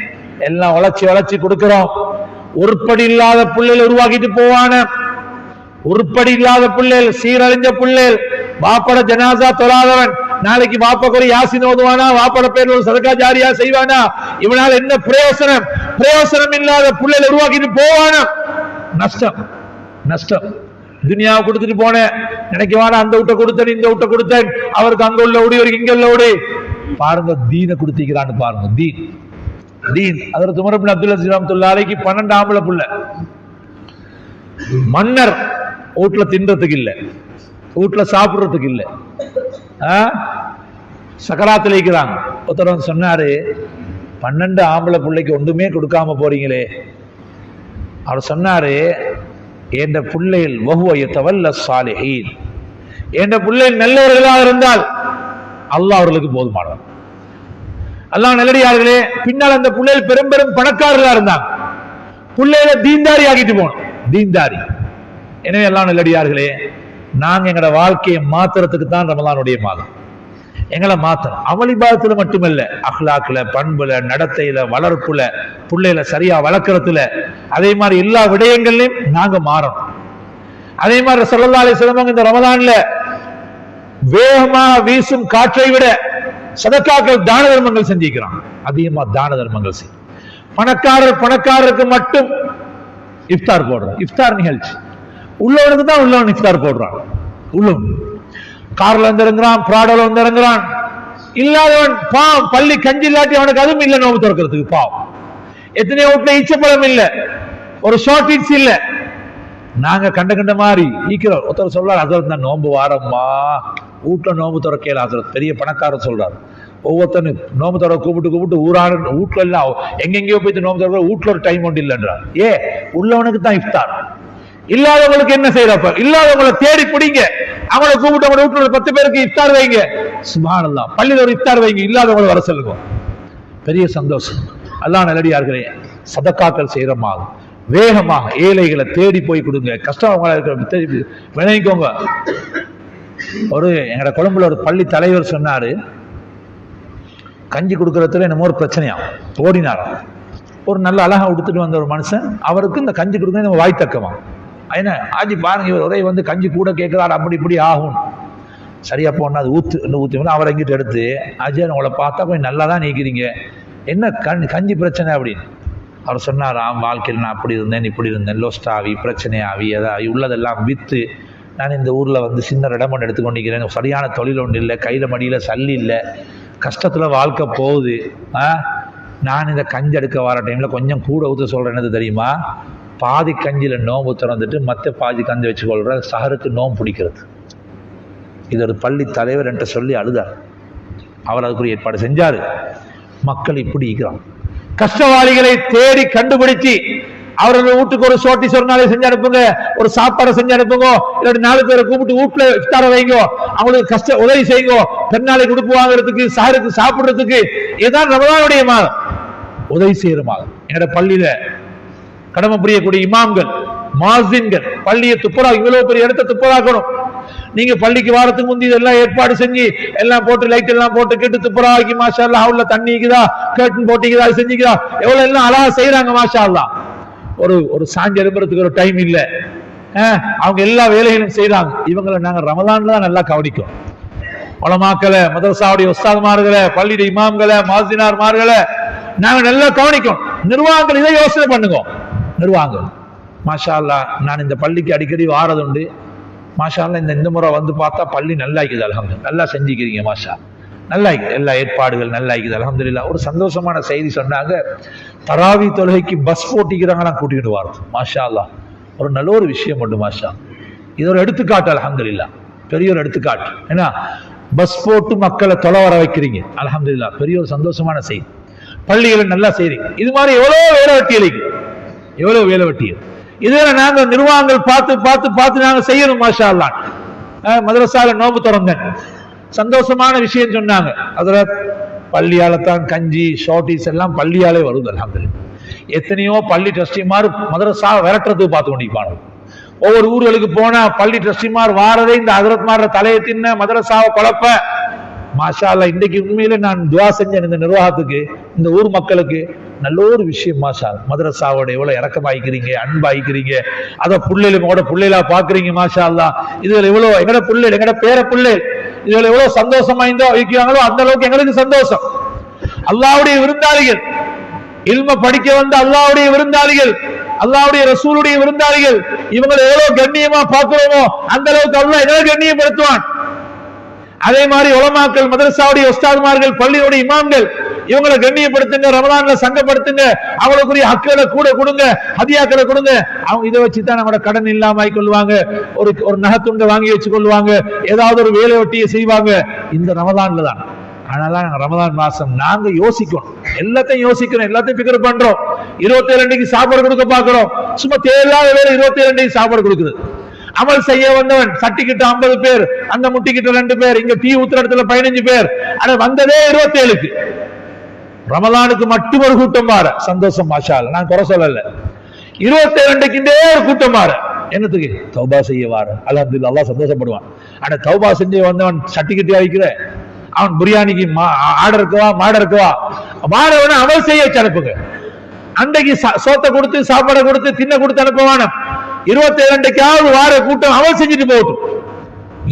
எல்லாம் உழைச்சி கொடுக்கிறோம். உருப்படி இல்லாத பிள்ளைகள் உருவாக்கிட்டு போவான, உருப்படி இல்லாத பிள்ளைகள், சீரழிஞ்ச பிள்ளைகள், வாப்பட ஜனாசா தொழாதவன் நாளைக்கு வாப்பா ஒரு யாசின் ஓதுவானா, வாப்பட பேர் ஒரு சதகா ஜாரியா செய்வானா? இவனால் என்ன பிரயோசனம்? பிரயோசனம் இல்லாத பிள்ளைகள் உருவாக்கிட்டு போவானா? நஷ்டம். துனியாவை கொடுத்துட்டு போனேன் நினைக்கவான, அந்த விட்ட கொடுத்தேன் இந்த விட்ட கொடுத்தேன், அவருக்கு அங்க உள்ள ஓடி ஒரு இங்க உள்ள ஓடி. பாருங்க தீனை கொடுத்திக்கிறான்னு பாருங்க. தீன் அதற்கு உமர் இப்னு அப்துல் அஸீஸ் ரஹ்மத்துல்லாஹி அலைஹி 12 ஆம்பளை புள்ள. மன்னர் வீட்டுல தின்றதுக்கு இல்ல, வீட்டுல சாப்பிடுறதுக்கு இல்ல, சக்கராத்துல இருக்கிறாங்க. ஒருத்தர் சொன்னாரு, 12 ஆம்பளை பிள்ளைக்கு ஒன்றுமே கொடுக்காம போறீங்களே. அவர் சொன்னாரு, என்ற பிள்ளைகள் வஹுவ யதவல்ல ஸாலிஹீன், என்ற பிள்ளைகள் நல்லவர்களாக இருந்தால் அல்லாஹ் அவர்களுக்கு போதுமானவர். அல்லாஹ் நல்லடியார்களே, பின்னால் அந்த பிள்ளைகள் பெரும் பணக்காரர்களா இருந்தாங்க. பிள்ளைகளை தீன்தாரி ஆக்கிட்டு போனோம், தீன்தாரி. எனவே அல்லாஹ் நல்லடியார்களே, நாங்க எங்களோட வாழ்க்கையை மாத்துறதுக்கு தான் ரமலானுடைய மாதம். எங்களை மாத்தணும். அமளிபாதத்துல மட்டுமல்ல, அஹ்லாக்குல, பண்புல, நடத்தையில, வளர்ப்புல, பிள்ளைகளை சரியா வளர்க்கறதுல, அதே மாதிரி எல்லா விடயங்கள்லையும் நாங்க மாறணும். அதே மாதிரி ஸல்லல்லாஹு அலைஹி வஸல்லம் இந்த ரமலான்ல வேகமாக வீசும் காற்றை விட சதக்காக்கள், தான தர்மங்கள் செஞ்சிருக்கிறான். அதிகமா தான தர்மங்கள் செய்யும். பணக்காரருக்கு மட்டும் இஃப்தார் போடுறான். இஃப்தார் நிகழ்ச்சி உள்ளவனுக்கு தான் உள்ளவன் இஃப்தார் போடுறான். உள்ளவன் கார்ல வந்து இறங்குறான், பிராடோல வந்து இறங்குறான். இல்லாதவன் பாவம், பள்ளி கஞ்சி இல்லாட்டி அவனுக்கு அதுவும் இல்லை நோம்பு திறக்கிறதுக்கு. பாவம், எத்தனையோ வீட்டுல ஈச்சப்பழம் இல்ல, ஒரு ஷார்டேஜ் இல்ல. நாங்க கண்ட மாதிரி ஈக்கிறோம். ஒருத்தர் சொல்றாரு, அதற்கு தான் நோம்பு வாரம்மா, வீட்டுல நோம்பு திறக்கல. அதற்கு பெரிய பணக்காரர் சொல்றாரு, ஒவ்வொருத்தனும் நோம்பு திற கூப்பிட்டு ஊரான வீட்டுல எல்லாம் எங்கெங்கயோ போயிட்டு நோம்பு திறக்க, வீட்டுல ஒரு டைம் ஒன்று இல்லைன்றார். உள்ளவனுக்கு தான் இஃப்தார். இல்லாதவங்களுக்கு என்ன செய்யறப்ப? இல்லாதவங்களை தேடி பிடிங்க, அவங்களை கூப்பிட்டு அவங்க வீட்டுல 10 பேருக்கு இஃப்தார் வைங்க. சுப்ஹானல்லாஹ், பள்ளியில ஒரு இஃப்தார் வைங்க, இல்லாதவங்களை வர சொல்லுங்க. பெரிய சந்தோஷம். அல்லாஹ் நல்லடியார்களே, சதக்காக்கள் செய்யறமாக வேகமாக ஏழைகளை தேடி போய் கொடுங்க. கஷ்டம் அவங்களா இருக்கிற விளைவிக்கோங்க. எங்கட கொழும்புல ஒரு பள்ளி தலைவர் சொன்னாரு, கஞ்சி கொடுக்கறதுல என்னமோ ஒரு பிரச்சனையா ஓடினார். ஒரு நல்ல அழகா உடுத்துட்டு வந்த ஒரு மனுஷன், அவருக்கு இந்த கஞ்சி கொடுக்க நம்ம வாய் தக்கமா. என்ன ஆஜி பாருங்க, இவர் ஒரே வந்து கஞ்சி கூட கேட்கிறாரு, அப்படி இப்படி ஆகும். சரியா போனா அது ஊத்து அவரை எங்கிட்ட எடுத்து, ஆஜியா உங்களை பார்த்தா கொஞ்சம் நல்லா தான் நீக்கிறீங்க, என்ன கஞ்சி பிரச்சனை அப்படின்னு. அவர் சொன்னாராம், வாழ்க்கையில் நான் அப்படி இருந்தேன் இப்படி இருந்தேன், லோஸ்ட் ஆகி பிரச்சனை ஆகி எதாவது உள்ளதெல்லாம் விற்று நான் இந்த ஊரில் வந்து சின்ன இடம் ஒன்று எடுத்துக்கொண்டிருக்கிறேன், சரியான தொழில் ஒன்று இல்லை, கையில் மடியில் சல்லி இல்லை, கஷ்டத்தில் வாழ்க்கை போகுது. நான் இந்த கஞ்சி எடுக்க வர டைமில் கொஞ்சம் கூட ஊற்ற சொல்கிறேன். என்னது தெரியுமா? பாதி கஞ்சியில் நோம்பு திறந்துட்டு மற்ற பாதி கஞ்சி வச்சுக்கொள்கிற சஹருக்கு நோம்பு பிடிக்கிறது. இது ஒரு பள்ளி தலைவர் என்கிட்ட சொல்லி அழுதார். அவர் அதுக்குரிய ஏற்பாடு செஞ்சார். மக்கள் இப்படி இருக்கிறான். கஷ்டவாளிகளை தேடி கண்டுபிடிச்சு அவர்கள் வீட்டுக்கு ஒரு சோட்டி சொன்னாலே செஞ்சு அனுப்புங்க, ஒரு சாப்பாடை செஞ்சு அனுப்புங்க, இல்லாட்டி 4 பேரை கூப்பிட்டு வீட்டுல இஃப்தார வைங்க, அவங்களுக்கு கஷ்ட உதவி செய்யுங்க, பெருநாளைக்கு உடுப்பு வாங்குறதுக்கு, சஹருக்கு சாப்பிடுறதுக்கு. இதுதான் ரமலானுடைய மாதம், உதவி செய்யற மாதம். எங்கட பள்ளியில கடமை புரியக்கூடிய இமாம்கள், மாசின்கள் பள்ளியை துப்புரா, இவ்வளவு பெரிய இடத்தை துப்புராக்கணும். நீங்க பள்ளிக்கு வாரத்துக்கு முந்தி இதெல்லாம் ஏற்பாடு செஞ்சு எல்லாம் போட்டு லைட் எல்லாம் போட்டு கேட்டு துப்புராக்கி, மாஷா அல்லாஹ், உள்ள தண்ணிக்குதா, கேட்டன் போட்டிக்குதா, செஞ்சுக்குதா, எவ்வளவு எல்லாம் அழகா செய்யறாங்க. மாஷா அல்லாஹ். ஒரு சாஞ்சு எழுப்புறதுக்கு ஒரு டைம் இல்ல, அவங்க எல்லா வேலைகளும் செய்யறாங்க. இவங்களை நாங்க ரமலான்ல தான் நல்லா கவனிக்கும். உலமாக்களை, மதரசாவுடைய உஸ்தாதுமார்களை, பள்ளியுடைய இமாம்களை, மாசினார்மார்களை நாங்க நல்லா கவனிக்கும். நிர்வாகங்கள் இதை யோசனை பண்ணுங்க. நிர்வாகங்கள் மாஷா அல்லாஹ், நான் இந்த பள்ளிக்கு அடிக்கடி வாரது உண்டு. மாஷா அல்லாஹ், இந்த முறை வந்து பார்த்தா பள்ளி நல்லா இருக்குது. அல்ஹம்துலில்லாஹ், நல்லா செஞ்சுக்கிறீங்க. மாஷா நல்லா இருக்குது, எல்லா ஏற்பாடுகள் நல்லா இருக்குது. அல்ஹம்துலில்லாஹ். ஒரு சந்தோஷமான செய்தி சொன்னாங்க, தராவி தொழுகைக்கு பஸ் போட்டிக்கிறாங்களாம், கூட்டிக்கிட்டு வாரது. மாஷா அல்லாஹ், ஒரு நல்ல ஒரு விஷயம் உண்டு. மாஷா, இது ஒரு எடுத்துக்காட்டு. அல்ஹம்துலில்லாஹ், பெரிய ஒரு எடுத்துக்காட்டு. ஏன்னா பஸ் போட்டு மக்களை தொலை வர வைக்கிறீங்க. அல்ஹம்துலில்லாஹ், பெரிய ஒரு சந்தோஷமான செய்தி. பள்ளிகளை நல்லா செய்றீங்க. இது மாதிரி எவ்வளவு வேலை வெட்டியலைக்கு, எவ்வளவு வேலை வெட்டியது. இதுல நாங்க நிர்வாகங்கள் பார்த்து பார்த்து பார்த்து நாங்க செய்யணும். மாஷா அல்லாஹ், மதரசால நோம்பு திறந்த சந்தோஷமான விஷயம் சொன்னாங்க. அதுல பள்ளியால தான் கஞ்சி ஷார்டீஸ் எல்லாம் பள்ளியாலே வருது. அல்ஹம்துலில்லாஹ், எத்தனையோ பள்ளி ட்ரஸ்டிமார் மதரசா விரட்டுறதுக்கு பார்த்து கொண்டிருப்பாங்க. ஒவ்வொரு ஊர்களுக்கு போனா பள்ளி ட்ரஸ்டிமார் வாரதே இந்த ஹஜ்ரத்மார தலையை தின்ன, மதரசாவை குழப்ப. மாஷா அல்லாஹ், இன்றைக்கு உண்மையில நான் துவா செஞ்சேன் இந்த நிர்வாகத்துக்கு, இந்த ஊர் மக்களுக்கு. நல்ல ஒரு விஷயம். மாஷா அல்லாஹ், மதரசாவோட எவ்வளவு இறக்கமாய்க்கிறீங்க, அன்பாய்க்கிறீங்க, அதை புள்ளைகளோட புள்ளைகளா பாக்குறீங்க. மாஷா அல்லாஹ், இதுல எவ்வளவு எங்கட புள்ளைகள், எங்கட பேர புள்ளைகள் இதுல எவ்வளவு சந்தோஷமா இருந்தோ வைக்கிறாங்களோ அந்த அளவுக்கு எங்களுக்கு சந்தோஷம். அல்லாஹ்வுடைய விருந்தாளிகள், இல்ம படிக்க வந்த அல்லாஹ்வுடைய விருந்தாளிகள், அல்லாஹ்வுடைய ரசூலுடைய விருந்தாளிகள், இவங்களை எவ்வளவு கண்ணியமா பார்க்கிறோமோ அந்த அளவுக்கு அல்லாஹ் எங்களை கண்ணியப்படுத்துவான். அதே மாதிரி உலமாக்கள், மதரசாவுடைய உஸ்தாதுமார்கள், பள்ளியுடைய இமாம்கள், இவங்களை கண்ணியப்படுத்துங்க. ரமலான்ல சங்கப்படுத்துங்க. அவங்களுக்குரிய ஹக்குகளை கூட கொடுங்க, ஹதியாக்களை கொடுங்க. அவங்க இதை வச்சுதான் நம்மளோட கடன் இல்லாம கொள்வாங்க, ஒரு நகத்துண்டை வாங்கி வச்சு கொள்வாங்க, ஏதாவது ஒரு வேலை ஒட்டியை செய்வாங்க. இந்த ரமலான்ல தான். அதனால ரமலான் மாசம் நாங்க யோசிக்கணும், எல்லாத்தையும் யோசிக்கணும், எல்லாத்தையும் பிக்கர் பண்றோம். 27 சாப்பாடு கொடுக்க பாக்குறோம். சும்மா தேவையில்லாத வேலை 27 சாப்பாடு கொடுக்குது. அமல் செய்ய வந்தவன் சட்டிக்கிட்ட 50 பேர், அந்த முட்டிக்கிட்ட 2 பேர், இங்க டீ ஊத்துற இடத்துல 15 பேர். ஆனா வந்ததே 27க்கு. ரமலானுக்கு மட்டும் ஒரு கூட்டம் மாற சந்தோஷம். மாஷா அல்லாஹ், நான் குறை சொல்லல. 27க்குண்டே ஒரு கூட்டம் மாற என்னத்துக்கு? தௌபா செய்ய வார. அல்ஹம்துலில்லாஹ், அல்லாஹ் சந்தோஷப்படுவான். ஆனா தௌபா செஞ்சு வந்தவன் சட்டிக்கிட்டே வைக்கிற, அவன் பிரியாணிக்கு ஆர்டர் இருக்கவா, மாட இருக்கவா, மாடவன அமல் செய்ய வச்சு அனுப்புங்க. அன்றைக்கு சோத்தை கொடுத்து சாப்பாடை கொடுத்து தின்ன கொடுத்து அனுப்புவான. 27க்காவது வார கூட்டம் அமல் செஞ்சுட்டு போகட்டும்.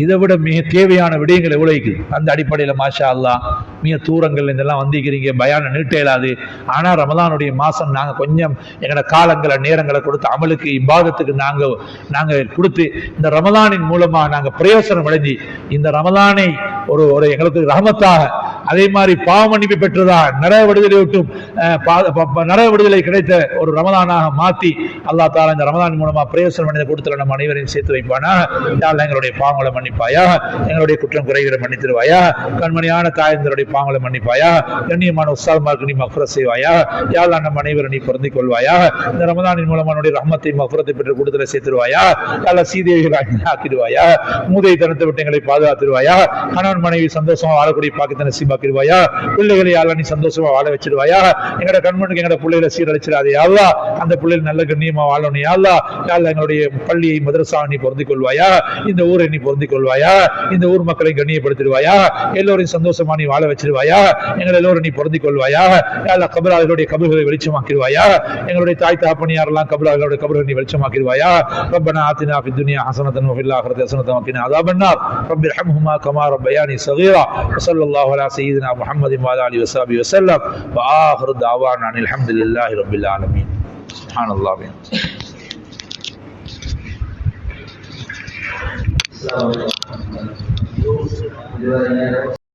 இதை விட மிக தேவையான விடயங்கள் எவ்வளவு இருக்குது. அந்த அடிப்படையில மாஷா அல்லாஹ், மிக தூரங்கள் இதெல்லாம் வந்திருக்கிறீங்க, பயான நீட்ட இயலாது. ஆனா ரமலானுடைய மாசம் நாங்க கொஞ்சம் எங்களோட காலங்களை நேரங்களை கொடுத்து அமலுக்கு இபாதத்துக்கு நாங்க கொடுத்து இந்த ரமலானின் மூலமா நாங்க பிரயோசனம் அடைஞ்சி இந்த ரமலானை ஒரு எங்களுக்கு ரஹமத்தாக, அதே மாதிரி பாவ மன்னிப்பு பெற்றதா, நரக விடுதலை விட்டும் நரக விடுதலை கிடைத்த ஒரு ரமலானாக மாத்தி அல்லாஹ் தஆலா இந்த ரமலான் மூலமா பிரயோசனம் அடைந்த கொடுத்துல நம்ம அனைவரையும் சேர்த்து வைப்பானா. எங்களுடைய பாவங்களை மன்னிப்பாயா, எங்களுடைய குற்றம் குறைகளை மன்னித்திருவாயா, கண்மணியான தாயந்தருடைய பாவங்களை மன்னிப்பாயா, கண்ணியமான உஸ்தாதுமாருக்கு நீ மஃபரத் செய்வாயா. யா அல்லாஹ், நம்ம அனைவரும் நீ பொருந்திக் கொள்வாயா. இந்த ரமலானின் மூலமா நம்முடைய ரஹ்மத்தை மஃபரத்தை பெற்று கொடுத்துல சேர்த்துருவாயா. அல்ல சீதேவிகளை ஆக்கிடுவாயா. மூதை தனத்தை விட்டு எங்களை பாதுகாத்துருவாயா. கணவன் மனைவி சந்தோஷமா வாழக்கூடிய பாக்கியத்தை நசீபாக்கிடுவாயா. பிள்ளைகளை யா அல்லாஹ் நீ சந்தோஷமா வாழ வச்சிருவாயா. எங்களோட கண்மனுக்கு எங்களோட பிள்ளைகளை சீரழிச்சிடாதே யா அல்லாஹ். அந்த பிள்ளைகள் நல்ல கண்ணியமா வாழணும் யா அல்லாஹ். யா அல்லாஹ், எங்களுடைய பள்ளியை மதரசா நீ பொருந்திக் கொள்வாயா. இந்த ஊரை நீ பொருந்திக் கொள்வாயா. இந்த ஊர் மக்களை கண்ணியப்படுத்திடுவாயா. எல்லோரையும் சந்தோஷமா நீ வாழ வச்சிருவாயா. எங்களை எல்லோரும் நீ பொருந்திக் கொள்வாயா. யா அல்லாஹ், கபராளுடைய கபர்களை வெளிச்சமாக்கிடுவாயா. எங்களுடைய தாய் தகப்பனியாரெல்லாம் கபராளுடைய கபர்களை நீ வெளிச்சமாக்கிடுவாயா. ரப்பனா ஆத்தினா ஃபித் துன்யா ஹஸனத்தன் வ ஃபில் ஆখিরাতি ஹஸனத்தன் வ கினா அஸாபன் நார். ரப்பி இர்ஹம்ஹுமா கமா ரப்பயானி ஸகீரா. வஸல்லல்லாஹு அலா சய்யிதினா முஹம்மதின் வ அலா ஆலிஹி வஸஹ்பிஹி வஸல்லம். வ ஆகிரு தஅவானா அல்ஹம்துலில்லாஹி ரப்பில் ஆலமீன். சுப்ஹானல்லாஹ்.